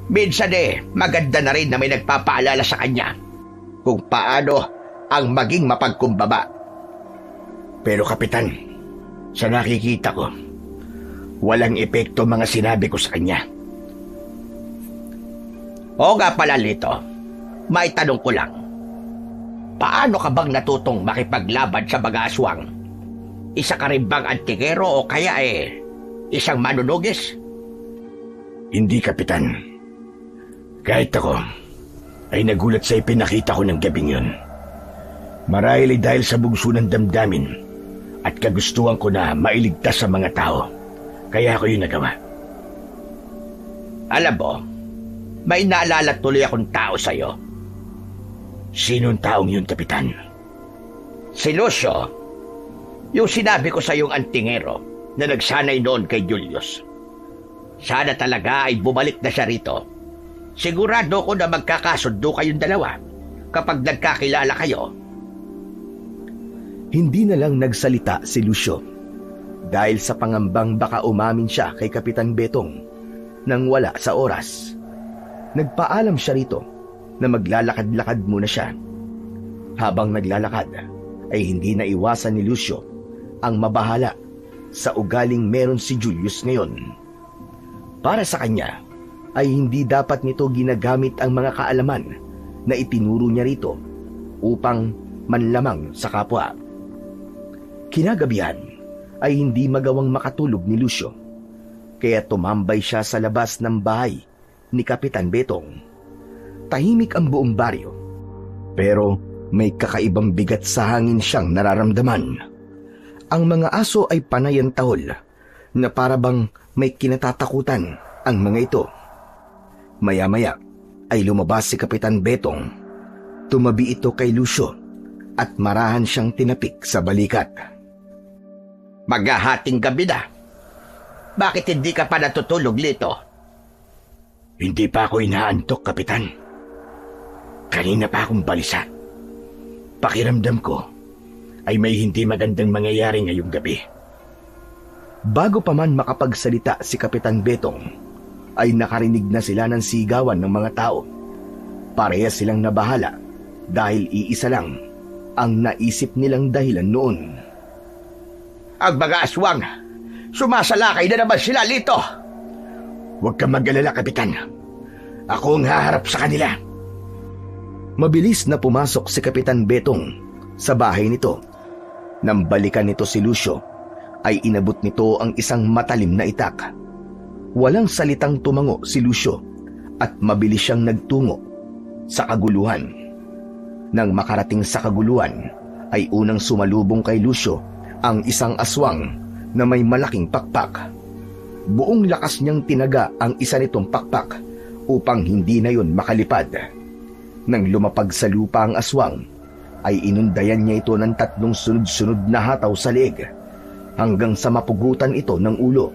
Minsan maganda na rin na may nagpapaalala sa kanya kung paano ang maging mapagkumbaba. Pero Kapitan, sa nakikita ko, walang epekto mga sinabi ko sa kanya. O nga pala, Lito, may tanong ko lang. Paano ka bang natutong makipaglaban sa mga aswang? Isa ka rin bang antikero o kaya isang manunugis? Hindi, Kapitan. Kahit ako ay nagulat sa ipinakita ko ng gabing yun. Marahil ay dahil sa bugso ng damdamin at kagustuhan ko na mailigtas sa mga tao. Kaya ako yung nagawa. Alam mo, may naalala tuloy akong tao sa'yo. Sinong taong yun, Kapitan? Si Lucio, yung sinabi ko sa yung antingero na nagsanay noon kay Julius. Sana talaga ay bumalik na siya rito. Sigurado ko na magkakasundo kayong dalawa kapag nagkakilala kayo. Hindi na lang nagsalita si Lucio dahil sa pangambang baka umamin siya kay Kapitan Betong nang wala sa oras. Nagpaalam siya rito na maglalakad-lakad muna siya. Habang naglalakad ay hindi na iwasan ni Lucio ang mabahala sa ugaling meron si Julius ngayon. Para sa kanya ay hindi dapat nito ginagamit ang mga kaalaman na itinuro niya rito upang manlamang sa kapwa. Kinagabihan ay hindi magawang makatulog ni Lucio, kaya tumambay siya sa labas ng bahay ni Kapitan Betong. Tahimik ang buong baryo, pero may kakaibang bigat sa hangin siyang nararamdaman. Ang mga aso ay panay ang tahol na parabang may kinatatakutan ang mga ito. Maya-maya ay lumabas si Kapitan Betong. Tumabi ito kay Lucio at marahan siyang tinapik sa balikat. Maghahating gabi na. Bakit hindi ka pa natutulog, Lito? Hindi pa ako inaantok, Kapitan. Kanina pa akong balisa. Pakiramdam ko ay may hindi magandang mangyayari ngayong gabi. Bago pa man makapagsalita si Kapitan Betong, ay nakarinig na sila ng sigawan ng mga tao. Parehas silang nabahala dahil iisa lang ang naisip nilang dahilan noon. Ang mga aswang! Sumasalakay na naman sila, Lito! Huwag kang mag-alala, Kapitan. Ako ang haharap sa kanila. Mabilis na pumasok si Kapitan Betong sa bahay nito. Nang balikan nito si Lucio, ay inabot nito ang isang matalim na itak. Walang salitang tumango si Lucio at mabilis siyang nagtungo sa kaguluhan. Nang makarating sa kaguluhan, ay unang sumalubong kay Lucio ang isang aswang na may malaking pakpak. Buong lakas niyang tinaga ang isa nitong pakpak upang hindi na yun makalipad. Nang lumapag sa lupa ang aswang, ay inundayan niya ito ng 3 sunod-sunod na hataw sa leeg hanggang sa mapugutan ito ng ulo.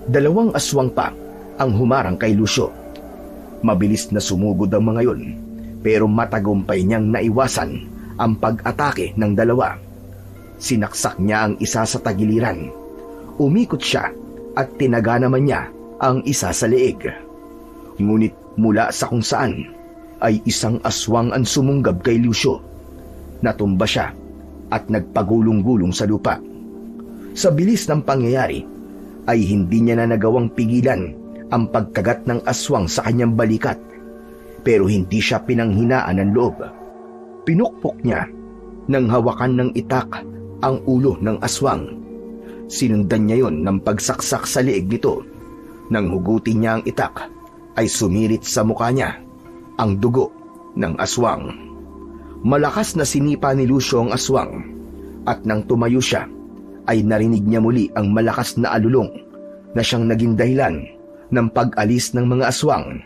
2 aswang pa ang humarang kay Lucio. Mabilis na sumugod ang mga yun, pero matagumpay niyang naiwasan ang pag-atake ng 2. Sinaksak niya ang isa sa tagiliran. Umikot siya at tinaga naman niya ang isa sa leeg. Ngunit mula sa kung saan ay isang aswang ang sumunggab kay Lucio. Natumba siya at nagpagulong-gulong sa lupa. Sa bilis ng pangyayari ay hindi niya na nagawang pigilan ang pagkagat ng aswang sa kanyang balikat, pero hindi siya pinanghinaan ng loob. Pinukpok niya nang hawakan ng itak ang ulo ng aswang. Sinundan niya yon ng pagsaksak sa leeg nito. Nang hugutin niya ang itak, ay sumirit sa mukha niya ang dugo ng aswang. Malakas na sinipa ni Lucio ang aswang, at nang tumayo siya, ay narinig niya muli ang malakas na alulong na siyang naging dahilan ng pag-alis ng mga aswang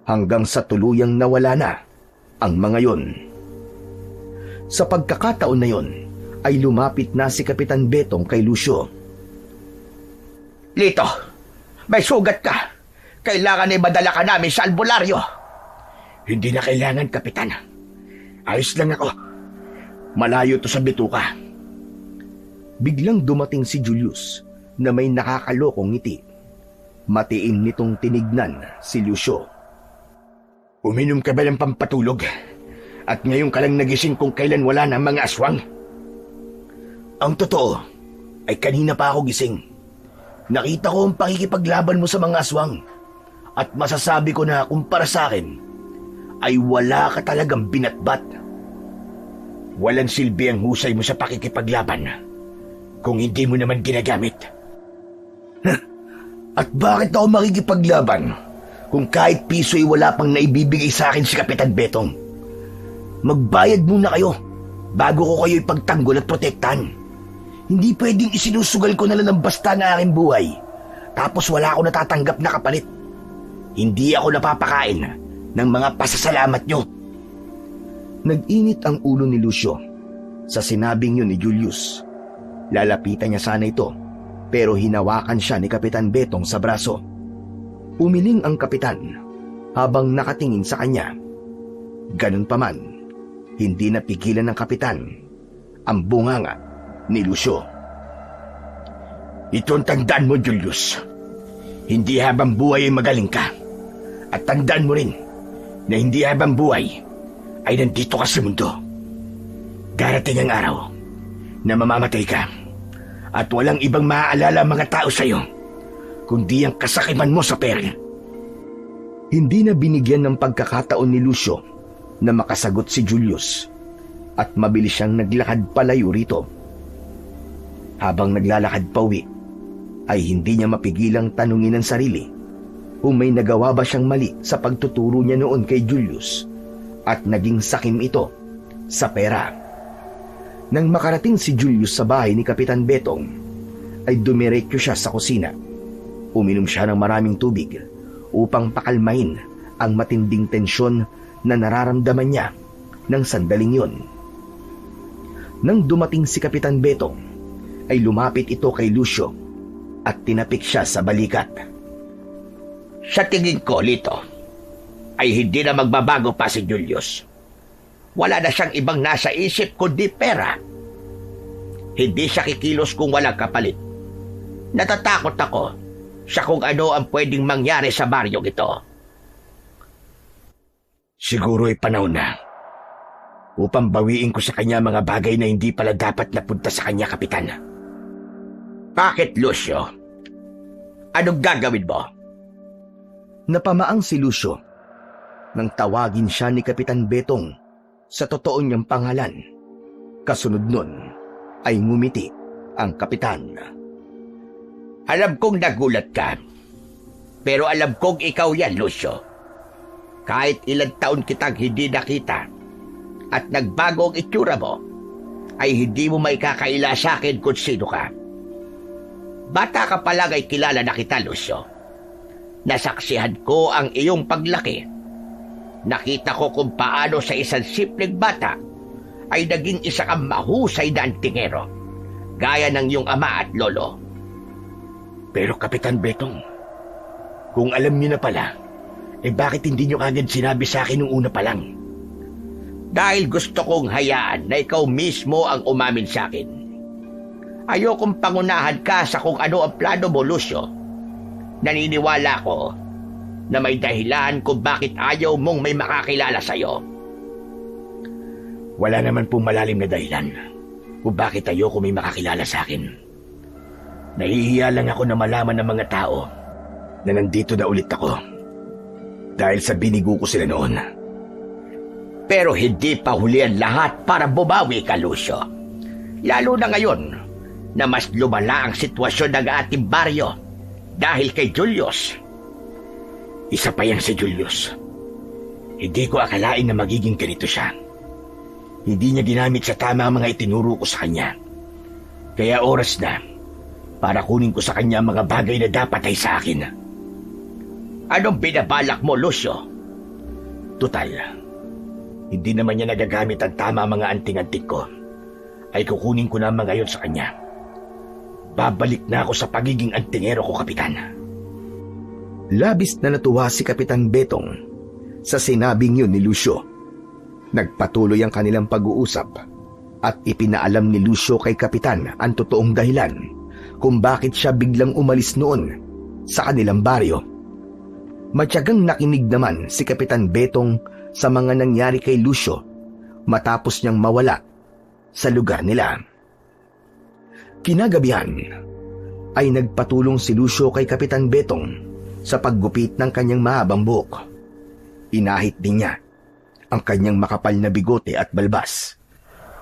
hanggang sa tuluyang nawala na ang mga yon. Sa pagkakataon na yon, ay lumapit na si Kapitan Betong kay Lucio. Lito, may sugat ka. Kailangan ay madala ka namin sa albularyo. Hindi na kailangan, Kapitan. Ayos lang ako. Malayo to sa bituka. Biglang dumating si Julius na may nakakalokong ngiti. Matiin nitong tinignan si Lucio. Uminom ka ba ng pampatulog? At ngayon ka lang nagising kung kailan wala na ang mga aswang? Ang totoo ay kanina pa ako gising. Nakita ko ang pakikipaglaban mo sa mga aswang. At masasabi ko na kumpara sa akin, ay wala ka talagang binatbat. Walang silbi ang husay mo sa pakikipaglaban kung hindi mo naman ginagamit. At bakit ako makikipaglaban kung kahit piso ay wala pang naibibigay sa akin si Kapitan Betong? Magbayad muna kayo bago ko kayo ipagtanggol at protektahan. Hindi pwedeng isinusugal ko na lang ng basta na aking buhay tapos wala ako natatanggap na kapalit. Hindi ako napapakain ng mga pasasalamat nyo. Nag-init ang ulo ni Lucio sa sinabing yun ni Julius. Lalapitan niya sana ito, pero hinawakan siya ni Kapitan Betong sa braso. Umiling ang kapitan habang nakatingin sa kanya. Ganun pa man, hindi napigilan ng kapitan ang bunganga ni Lucio. Ito ang tandaan mo, Julius. Hindi habang buhay ay magaling ka. At tandaan mo rin na hindi habang buhay ay nandito ka sa mundo. Darating ang araw na mamamatay ka at walang ibang maaalala ang mga tao sa iyo kundi ang kasakiman mo sa pera. Hindi na binigyan ng pagkakataon ni Lucio na makasagot si Julius at mabilis siyang naglakad palayo rito. Habang naglalakad pauwi, ay hindi niya mapigilang tanungin ang sarili kung may nagawa ba siyang mali sa pagtuturo niya noon kay Julius at naging sakim ito sa pera. Nang makarating si Julius sa bahay ni Kapitan Betong, ay dumiretso siya sa kusina. Uminom siya ng maraming tubig upang pakalmahin ang matinding tensyon na nararamdaman niya ng sandaling yon. Nang dumating si Kapitan Betong, ay lumapit ito kay Lucio at tinapik siya sa balikat. Sa tingin ko, Lito, ay hindi na magbabago pa si Julius. Wala na siyang ibang nasa isip kundi pera. Hindi siya kikilos kung walang kapalit. Natatakot ako sa kung ano ang pwedeng mangyari sa baryong ito. Siguro ay panahon na upang bawiin ko sa kanya mga bagay na hindi pala dapat napunta sa kanya, Kapitan. Bakit, Lucio? Anong gagawin mo? Napamaang si Lucio nang tawagin siya ni Kapitan Betong sa totoo niyang pangalan. Kasunod nun ay ngumiti ang kapitan. Alam kong nagulat ka, pero alam kong ikaw yan, Lucio. Kahit ilang taon kitang hindi nakita at nagbago ang itsura mo, ay hindi mo maikakaila sa akin kung sino ka. Bata ka pa lang ay kilala na kita, Lucio. Nasaksihan ko ang iyong paglaki. Nakita ko kung paano sa isang simpleng bata ay naging isa kang mahusay na antingero, gaya ng iyong ama at lolo. Pero Kapitan Betong, kung alam niyo na pala, bakit hindi niyo agad sinabi sa akin nung una pa lang? Dahil gusto kong hayaan na ikaw mismo ang umamin sa akin. Ayokong pangunahan ka sa kung ano ang plano mo, Lucio. Naniniwala ko na may dahilan kung bakit ayaw mong may makakilala sa'yo. Wala naman pong malalim na dahilan kung bakit ayoko may makakilala sa akin. Nahihiya lang ako na malaman ng mga tao na nandito na ulit ako dahil sa binigo ko sila noon. Pero hindi pa huli ang lahat para bumawi ka, Lucio. Lalo na ngayon na mas lumala ang sitwasyon ng ating baryo dahil kay Julius. Isa pa yan si Julius. Hindi ko akalain na magiging ganito siya. Hindi niya ginamit sa tama ang mga itinuro ko sa kanya. Kaya oras na para kunin ko sa kanya mga bagay na dapat ay sa akin. Anong binabalak mo, Lucio? Tutal, hindi naman niya nagagamit ang tama mga anting-anting ko. Ay kukunin ko naman ngayon sa kanya. Babalik na ako sa pagiging antingero ko, Kapitan. Labis na natuwa si Kapitan Betong sa sinabing yun ni Lucio. Nagpatuloy ang kanilang pag-uusap at ipinaalam ni Lucio kay Kapitan ang totoong dahilan kung bakit siya biglang umalis noon sa kanilang baryo. Matyagang nakinig naman si Kapitan Betong sa mga nangyari kay Lucio matapos niyang mawala sa lugar nila. Kinagabihan ay nagpatulong si Lucio kay Kapitan Betong sa paggupit ng kanyang mahabang buhok. Inahit din niya ang kanyang makapal na bigote at balbas.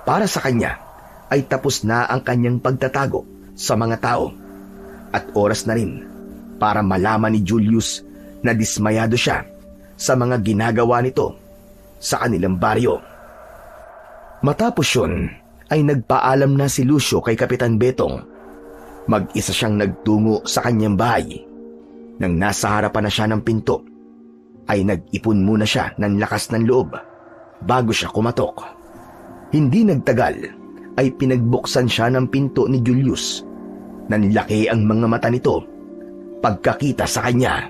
Para sa kanya ay tapos na ang kanyang pagtatago sa mga tao at oras na rin para malaman ni Julius na dismayado siya sa mga ginagawa nito sa kanilang baryo. Matapos yun ay nagpaalam na si Lucio kay Kapitan Betong. Mag-isa siyang nagtungo sa kanyang bahay. Nang nasa harapan na siya ng pinto, ay nag-ipon muna siya ng lakas ng loob bago siya kumatok. Hindi nagtagal ay pinagbuksan siya ng pinto ni Julius. Nanlaki ang mga mata nito pagkakita sa kanya.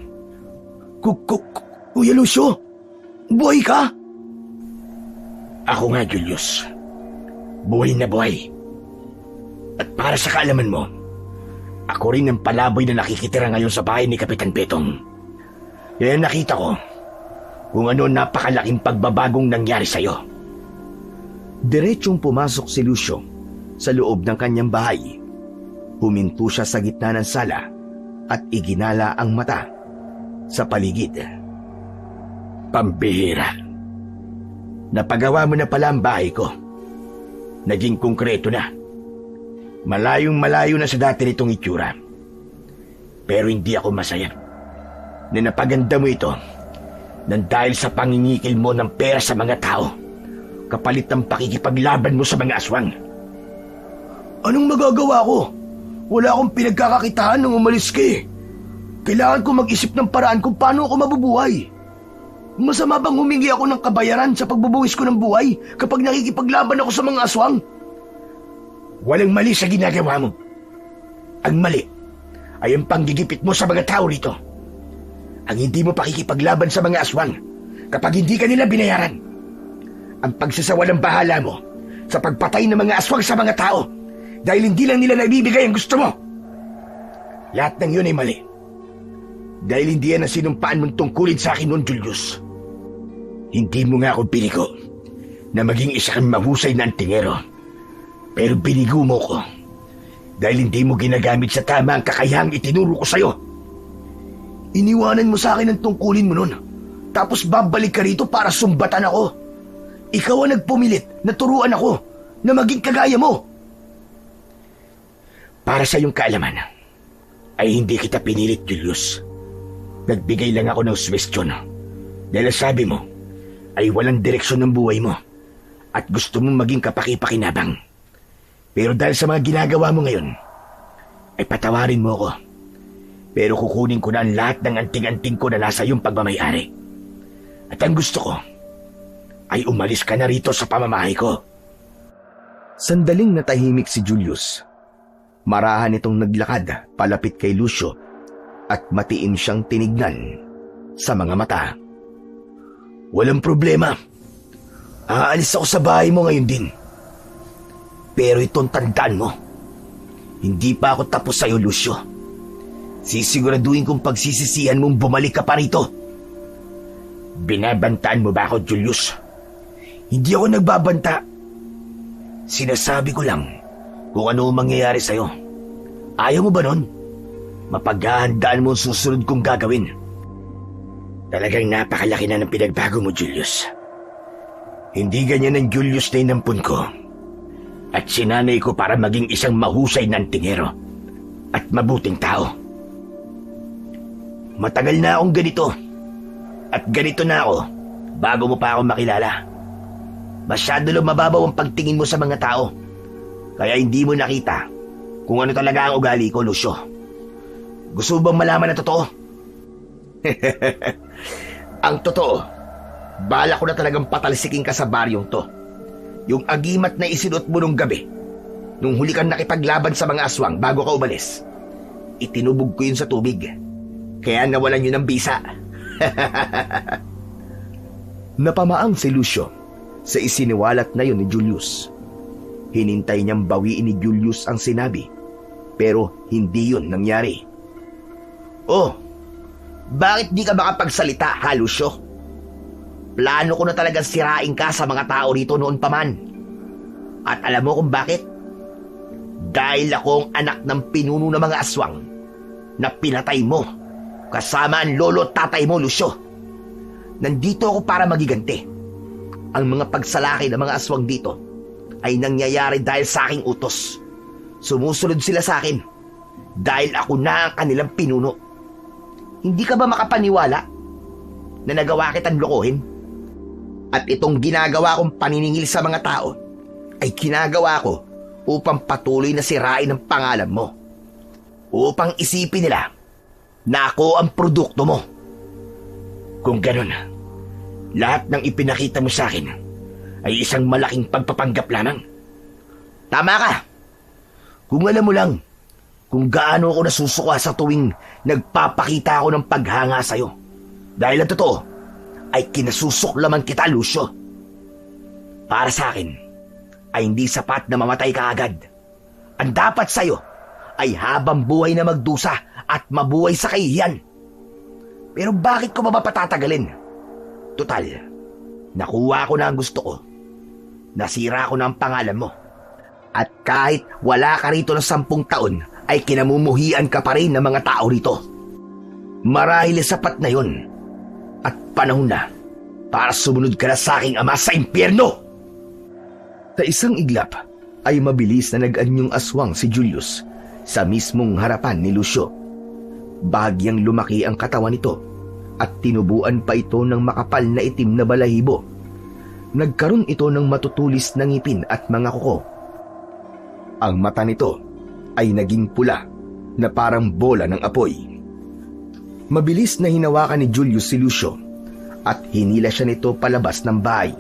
Kuya Lucio, buhay ka? Ako nga, Julius. Buhay na buhay. At para sa kaalaman mo, ako rin ang palaboy na nakikitira ngayon sa bahay ni Kapitan Betong. Kaya nakita ko kung ano napakalaking pagbabagong nangyari sa'yo. Diretsyong pumasok si Lucio sa loob ng kanyang bahay. Huminto siya sa gitna ng sala at iginala ang mata sa paligid. Pambihira. Napagawa mo na pala ang bahay ko. Naging konkreto na. Malayong malayo na sa dati nitong itsura. Pero hindi ako masaya na napaganda mo ito nang dahil sa pangingikil mo ng pera sa mga tao kapalit ng pakikipaglaban mo sa mga aswang. Anong magagawa ko? Wala akong pinagkakakitaan nung umalis ka eh. Kailangan ko mag-isip ng paraan kung paano ako mabubuhay. Masama bang humingi ako ng kabayaran sa pagbubuwis ko ng buhay kapag nakikipaglaban ako sa mga aswang? Walang mali sa ginagawa mo. Ang mali ay ang panggigipit mo sa mga tao rito. Ang hindi mo pakikipaglaban sa mga aswang kapag hindi ka nila binayaran. Ang pagsasawalang bahala mo sa pagpatay ng mga aswang sa mga tao dahil hindi lang nila naibibigay ang gusto mo. Lahat ng yun ay mali. Dahil hindi yan ang sinumpaan mong tungkulin sa akin noon, Julius. Hindi mo nga ako binigo na maging isa kang mahusay na antingero. Pero binigo mo ko dahil hindi mo ginagamit sa tama ang kakayahang itinuro ko sa'yo. Iniwanan mo sa akin ang tungkulin mo nun. Tapos babalik ka rito para sumbatan ako. Ikaw ang nagpumilit na turuan ako na maging kagaya mo. Para sa iyong kaalaman, ay hindi kita pinilit, Julius. Nagbigay lang ako ng suwestyon dahil sabi mo ay walang direksyon ng buhay mo at gusto mong maging kapaki-pakinabang. Pero dahil sa mga ginagawa mo ngayon, ay patawarin mo ako. Pero kukunin ko na ang lahat ng anting-anting ko na nasa iyong pagmamayari. At ang gusto ko ay umalis ka na rito sa pamamahay ko. Sandaling natahimik si Julius. Marahan itong naglakad palapit kay Lucio at matiin siyang tinignan sa mga mata. Walang problema. Aalis ako sa bahay mo ngayon din. Pero itong tandaan mo, hindi pa ako tapos sa'yo, Lucio. Sisiguraduhin kong pagsisisihan mong bumalik ka pa rito. Binabantaan mo ba ako, Julius? Hindi ako nagbabanta. Sinasabi ko lang kung ano ang mangyayari sa'yo. Ayaw mo ba nun? Mapaghahandaan mo ang susunod kong gagawin. Talagang napakalaki na ng pinagbago mo, Julius. Hindi ganyan ang Julius na inampun ko. At sinanay ko para maging isang mahusay na antingero at mabuting tao. Matagal na akong ganito. At ganito na ako bago mo pa ako makilala. Masyado lang mababaw ang pagtingin mo sa mga tao. Kaya hindi mo nakita kung ano talaga ang ugali ko, Lucio. Gusto mo bang malaman na totoo? Ang totoo, bala ko na talagang patalsikin ka sa baryong to. Yung agimat na isinuot mo nung gabi, nung huli kang nakipaglaban sa mga aswang bago ka umalis, itinubog ko yun sa tubig. Kaya nawalan yun ng bisa. Napamaang si Lucio sa isiniwalat na yun ni Julius. Hinintay niyang bawiin ni Julius ang sinabi, pero hindi yun nangyari. Oh, bakit di ka makapagsalita, ha, Lucio? Plano ko na talagang sirain ka sa mga tao rito noon pa man. At alam mo kung bakit? Dahil ako ang anak ng pinuno ng mga aswang na pinatay mo kasama ang lolo at tatay mo, Lucio. Nandito ako para magiganti. Ang mga pagsalaki ng mga aswang dito ay nangyayari dahil sa aking utos. Sumusunod sila sa akin dahil ako na ang kanilang pinuno. Hindi ka ba makapaniwala na nagawa kitang lokohin? At itong ginagawa kong paniningil sa mga tao ay ginagawa ko upang patuloy na sirain ang pangalan mo. Upang isipin nila na ako ang produkto mo. Kung ganun, lahat ng ipinakita mo sa akin ay isang malaking pagpapanggap lamang. Tama ka. Kung alam mo lang kung gaano ako nasusuka sa tuwing nagpapakita ako ng paghanga sa'yo. Dahil ang totoo ay kinasusuklaman kita, Lucio. Para sa akin ay hindi sapat na mamatay ka agad. Ang dapat sa'yo ay habang buhay na magdusa at mabuhay sa kahihiyan. Pero bakit ko ba patatagalin? Tutal, nakuha ko na ang gusto ko. Nasira ko na ang pangalan mo. At kahit wala ka rito ng 10 taon, ay kinamumuhian ka pa rin ng mga tao rito. Marahil sapat na yun. At panahon na para sumunod ka na sa aking ama sa impyerno. Sa isang iglap ay mabilis na nag-anyong aswang si Julius sa mismong harapan ni Lucio. Bahagyang lumaki ang katawan nito at tinubuan pa ito ng makapal na itim na balahibo. Nagkaroon ito ng matutulis na ngipin at mga kuko. Ang mata nito ay naging pula na parang bola ng apoy. Mabilis na hinawakan ni Julius si Lucio at hinila siya nito palabas ng bahay.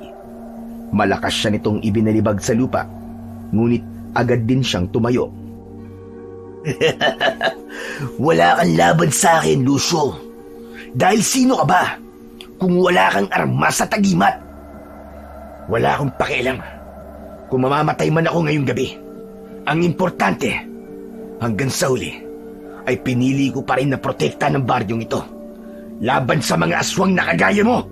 Malakas siya nitong ibinalibag sa lupa, ngunit agad din siyang tumayo. Wala kang laban sa akin, Lucio. Dahil sino ka ba kung wala kang armas sa tagimat? Wala akong pakialam kung mamamatay man ako ngayong gabi. Ang importante, hanggang sa huli, ay pinili ko pa rin na protekta ng baryong ito laban sa mga aswang na kagaya mo.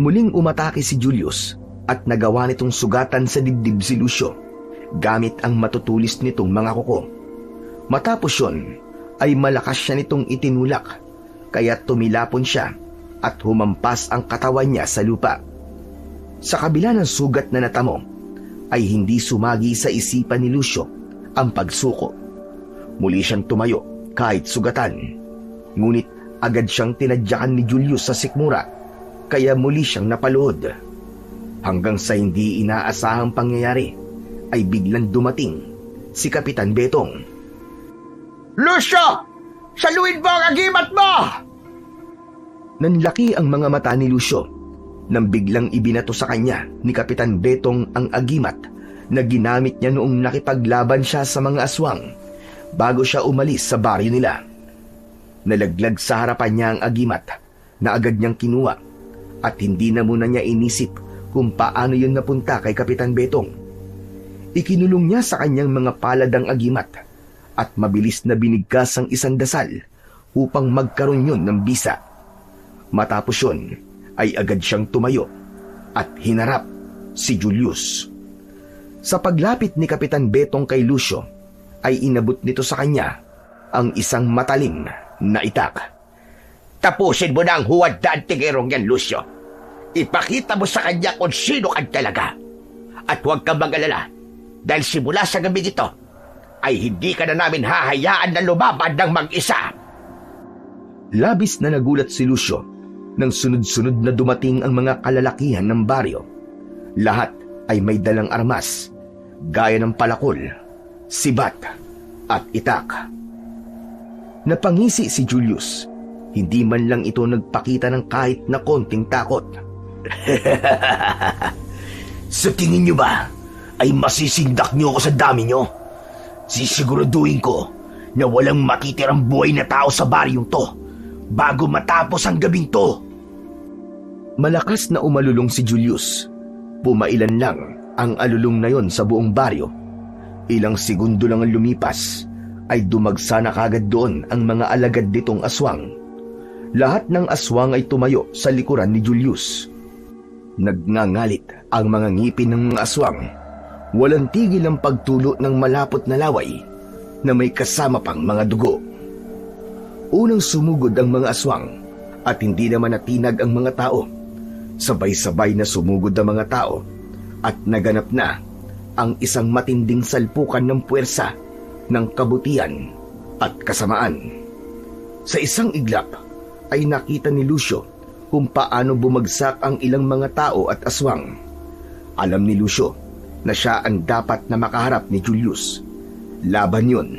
Muling umatake si Julius at nagawa nitong sugatan sa dibdib si Lucio gamit ang matutulis nitong mga kuko. Matapos yun, ay malakas siya nitong itinulak, kaya tumilapon siya at humampas ang katawan niya sa lupa. Sa kabila ng sugat na natamo, ay hindi sumagi sa isipan ni Lucio ang pagsuko. Muli siyang tumayo kahit sugatan, ngunit agad siyang tinadyakan ni Julius sa sikmura, kaya muli siyang napaluhod. Hanggang sa hindi inaasahang pangyayari, ay biglang dumating si Kapitan Betong. Lucio! Saluin mo ang agimat mo! Nanlaki ang mga mata ni Lucio nang biglang ibinato sa kanya ni Kapitan Betong ang agimat na ginamit niya noong nakipaglaban siya sa mga aswang bago siya umalis sa baryo nila. Nalaglag sa harapan niya ang agimat na agad niyang kinuha at hindi na muna niya inisip kung paano yun napunta kay Kapitan Betong. Ikinulong niya sa kanyang mga palad ang agimat at mabilis na binigkas ang isang dasal upang magkaroon yun ng bisa. Matapos yun, ay agad siyang tumayo at hinarap si Julius. Sa paglapit ni Kapitan Betong kay Lucio, ay inabot nito sa kanya ang isang matalim na itak. Tapusin mo na ang huwad na antingerong yan, Lucio. Ipakita mo sa kanya kung sino ka talaga. At huwag kang mag-alala, dahil simula sa gabi ito, ay hindi ka na namin hahayaan na lumaban ng mag-isa. Labis na nagulat si Lucio nang sunod-sunod na dumating ang mga kalalakihan ng baryo. Lahat ay may dalang armas, gaya ng palakol, sibat, at itak. Napangisi si Julius. Hindi man lang ito nagpakita ng kahit na konting takot. Sa tingin nyo ba ay masisindak nyo ako sa dami nyo? Sisiguraduhin ko na walang matitirang buhay na tao sa baryong to bago matapos ang gabing to. Malakas na umalulong si Julius. Pumailan lang ang alulong na yon sa buong baryo. Ilang segundo lang ang lumipas ay dumagsa na kagad doon ang mga alagad nitong aswang. Lahat ng aswang ay tumayo sa likuran ni Julius. Nagngangalit ang mga ngipin ng mga aswang. Walang tigil ang pagtulo ng malapot na laway na may kasama pang mga dugo. Unang sumugod ang mga aswang at hindi naman natinag ang mga tao. Sabay-sabay na sumugod ang mga tao at naganap na ang isang matinding salpukan ng puwersa, ng kabutihan at kasamaan. Sa isang iglap ay nakita ni Lucio kung paano bumagsak ang ilang mga tao at aswang. Alam ni Lucio na siya ang dapat na makaharap ni Julius. Laban yun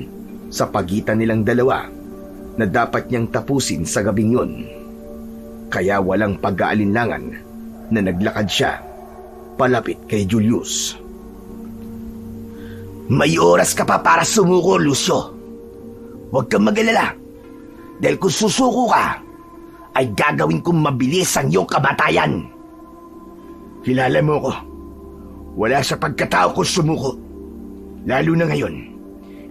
sa pagitan nilang dalawa na dapat niyang tapusin sa gabing yun. Kaya walang pag-aalinlangan na naglakad siya palapit kay Julius. May oras ka pa para sumuko, Lucio. Huwag kang mag-alala. Dahil kung susuko ka, ay gagawin kong mabilis ang iyong kamatayan. Kilala mo ko. Wala sa pagkatao ko sumuko. Lalo na ngayon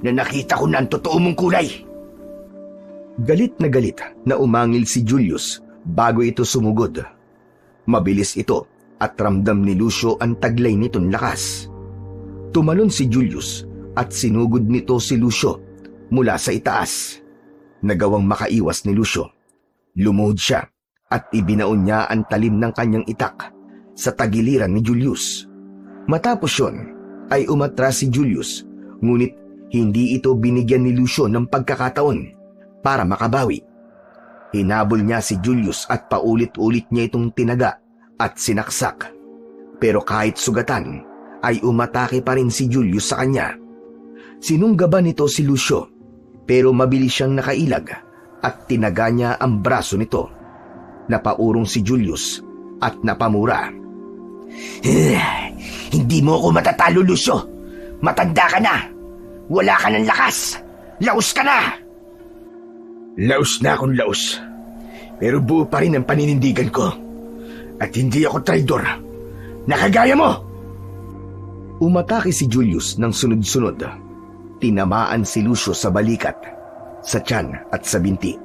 na nakita ko na ang totoo mong kulay. Galit na umangil si Julius bago ito sumugod. Mabilis ito at ramdam ni Lucio ang taglay nitong lakas. Tumalon si Julius at sinugod nito si Lucio mula sa itaas. Nagawang makaiwas ni Lucio. Lumuhod siya at ibinaon niya ang talim ng kanyang itak sa tagiliran ni Julius. Matapos yun ay umatras si Julius, ngunit hindi ito binigyan ni Lucio ng pagkakataon para makabawi. Hinabol niya si Julius at paulit-ulit niya itong tinaga at sinaksak. Pero kahit sugatan, ay umatake pa rin si Julius sa kanya. Sinunggaban nito si Lucio, pero mabilis siyang nakailag at tinaga niya ang braso nito. Napaurong si Julius at napamura. Hindi mo ako matatalo, Lucio. Matanda ka na. Wala ka ng lakas. Laos ka na. Laos na akong laos. Pero buo pa rin ang paninindigan ko. At hindi ako traidor. Nakagaya mo. Umatake si Julius ng sunod-sunod. Tinamaan si Lucio sa balikat, sa tiyan at sa binti.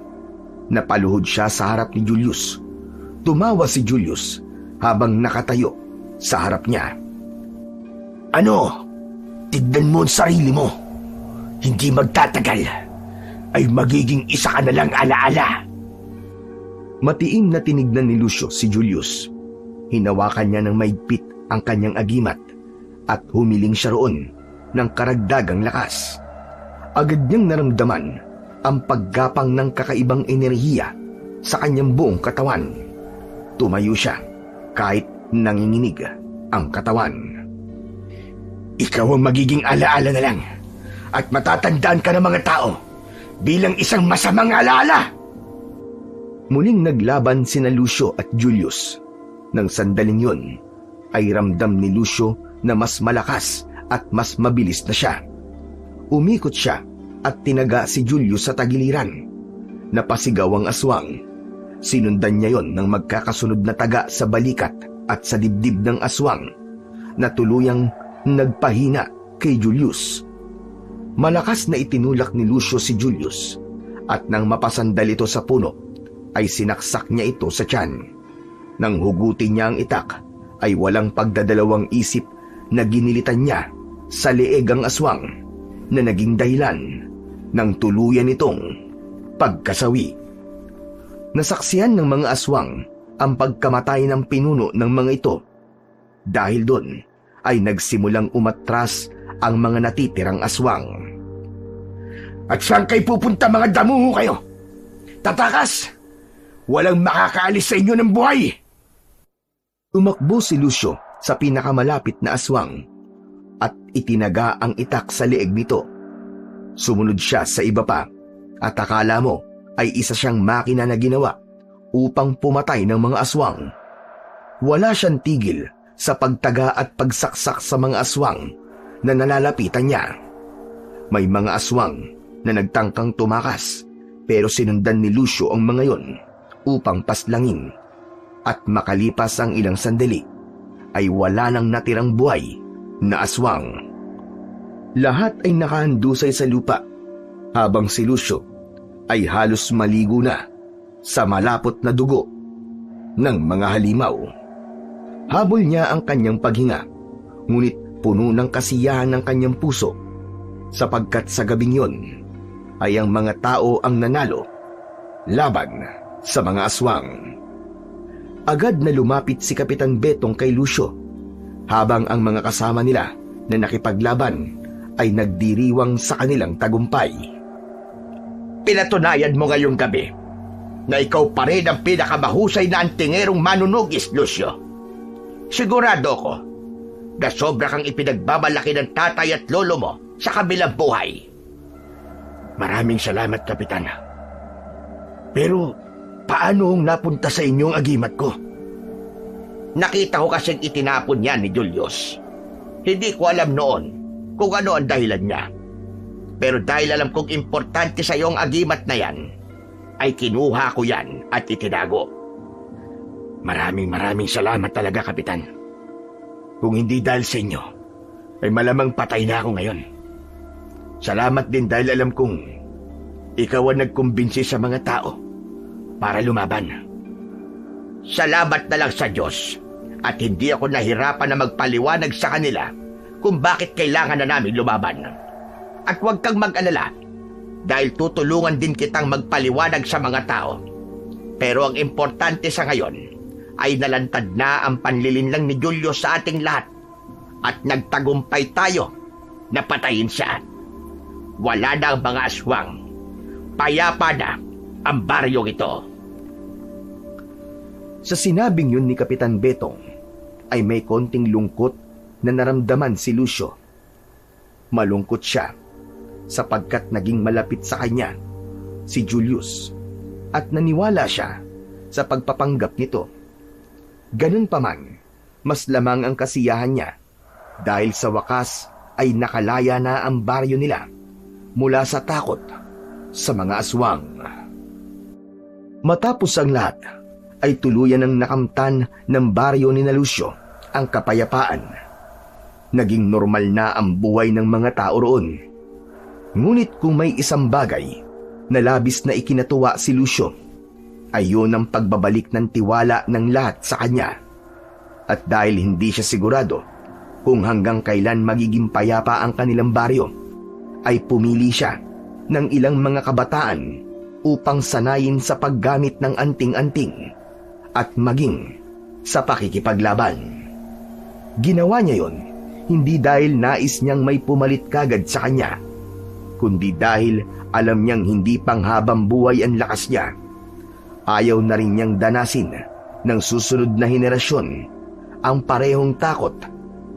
Napaluhod siya sa harap ni Julius. Tumawa si Julius habang nakatayo sa harap niya. Ano? Tignan mo ang sarili mo. Hindi magtatagal ay magiging isa ka na lang alaala. Matiim na tinignan ni Lucio si Julius. Hinawakan niya ng maigpit ang kanyang agimat at humiling siya roon ng karagdagang lakas. Agad niyang naramdaman ang paggapang ng kakaibang enerhiya sa kanyang buong katawan. Tumayo siya kahit nanginginig ang katawan. Ikaw ang magiging alaala na lang at matatandaan ka ng mga tao bilang isang masamang alaala. Muling naglaban sina Lucio at Julius. Nang sandaling yun, ay ramdam ni Lucio na mas malakas at mas mabilis na siya. Umikot siya at tinaga si Julius sa tagiliran. Napasigaw ang aswang. Sinundan niya yon ng magkakasunod na taga sa balikat at sa dibdib ng aswang na tuluyang nagpahina kay Julius. Malakas na itinulak ni Lucio si Julius at nang mapasandal ito sa puno ay sinaksak niya ito sa tiyan. Nang hugutin niya ang itak ay walang pagdadalawang isip na ginilitan niya sa leeg ang aswang na naging dahilan ng tuluyan itong pagkasawi. Nasaksihan ng mga aswang ang pagkamatay ng pinuno ng mga ito. Dahil doon ay nagsimulang umatras ang mga natitirang aswang. At saan kayo pupunta, mga damuho kayo? Tatakas! Walang makakaalis sa inyo ng buhay! Umakbo si Lucio sa pinakamalapit na aswang at itinaga ang itak sa leeg nito. Sumunod siya sa iba pa at akala mo ay isa siyang makina na ginawa upang pumatay ng mga aswang. Wala siyang tigil sa pagtaga at pagsaksak sa mga aswang na nalalapitan niya. May mga aswang na nagtangkang tumakas pero sinundan ni Lucio ang mga yon upang paslangin. At makalipas ang ilang sandali, ay wala nang natirang buhay na aswang. Lahat ay nakahandusay sa lupa, habang si Lucio ay halos maligo na sa malapot na dugo ng mga halimaw. Habol niya ang kanyang paghinga, ngunit puno ng kasiyahan ng kanyang puso, sapagkat sa gabing yon ay ang mga tao ang nanalo laban sa mga aswang. Agad na lumapit si Kapitan Betong kay Lucio, habang ang mga kasama nila na nakipaglaban ay nagdiriwang sa kanilang tagumpay. Pinatunayan mo ngayong gabi na ikaw pa rin ang pinakamahusay na antingerong manunugis, Lucio. Sigurado ko na sobra kang ipinagbabalaki ng tatay at lolo mo sa kabilang buhay. Maraming salamat, Kapitan. Pero paano napunta sa inyong agimat ko? Nakita ko kasing itinapon niya ni Julius. Hindi ko alam noon kung ano ang dahilan niya. Pero dahil alam kong importante sa iyo ang agimat na yan, ay kinuha ko yan at itinago. Maraming salamat talaga, Kapitan. Kung hindi dahil sa inyo, ay malamang patay na ako ngayon. Salamat din dahil alam kong ikaw ang nagkumbinsi sa mga tao para lumaban. Salamat na lang sa Diyos at hindi ako nahirapan na magpaliwanag sa kanila kung bakit kailangan na namin lumaban. At huwag kang mag-alala dahil tutulungan din kitang magpaliwanag sa mga tao. Pero ang importante sa ngayon ay nalantad na ang panlilinlang ni Julius sa ating lahat at nagtagumpay tayo na patayin siya. Wala na ang mga aswang. Payapa na ang baryong ito. Sa sinabing yun ni Kapitan Betong, ay may konting lungkot na naramdaman si Lucio. Malungkot siya sapagkat naging malapit sa kanya si Julius at naniwala siya sa pagpapanggap nito. Ganun pa man, mas lamang ang kasiyahan niya dahil sa wakas ay nakalaya na ang baryo nila mula sa takot sa mga aswang. Matapos ang lahat, ay tuluyan ng nakamtan ng baryo ni Lucio ang kapayapaan. Naging normal na ang buhay ng mga tao roon. Ngunit kung may isang bagay na labis na ikinatuwa si Lucio, ay yun ang pagbabalik ng tiwala ng lahat sa kanya. At dahil hindi siya sigurado kung hanggang kailan magiging payapa ang kanilang baryo, ay pumili siya ng ilang mga kabataan upang sanayin sa paggamit ng anting-anting at maging sa pakikipaglaban. Ginawa niya yon hindi dahil nais niyang may pumalit kagad sa kanya, kundi dahil alam niyang hindi panghabang buhay ang lakas niya. Ayaw na rin niyang danasin ng susunod na henerasyon ang parehong takot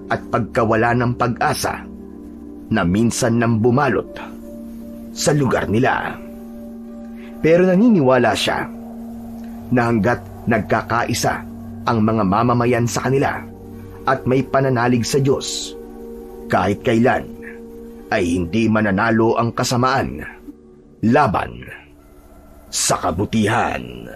at pagkawala ng pag-asa na minsan nang bumalot sa lugar nila. Pero naniniwala siya na hanggat nagkakaisa ang mga mamamayan sa kanila at may pananalig sa Diyos, kahit kailan ay hindi mananalo ang kasamaan laban sa kabutihan.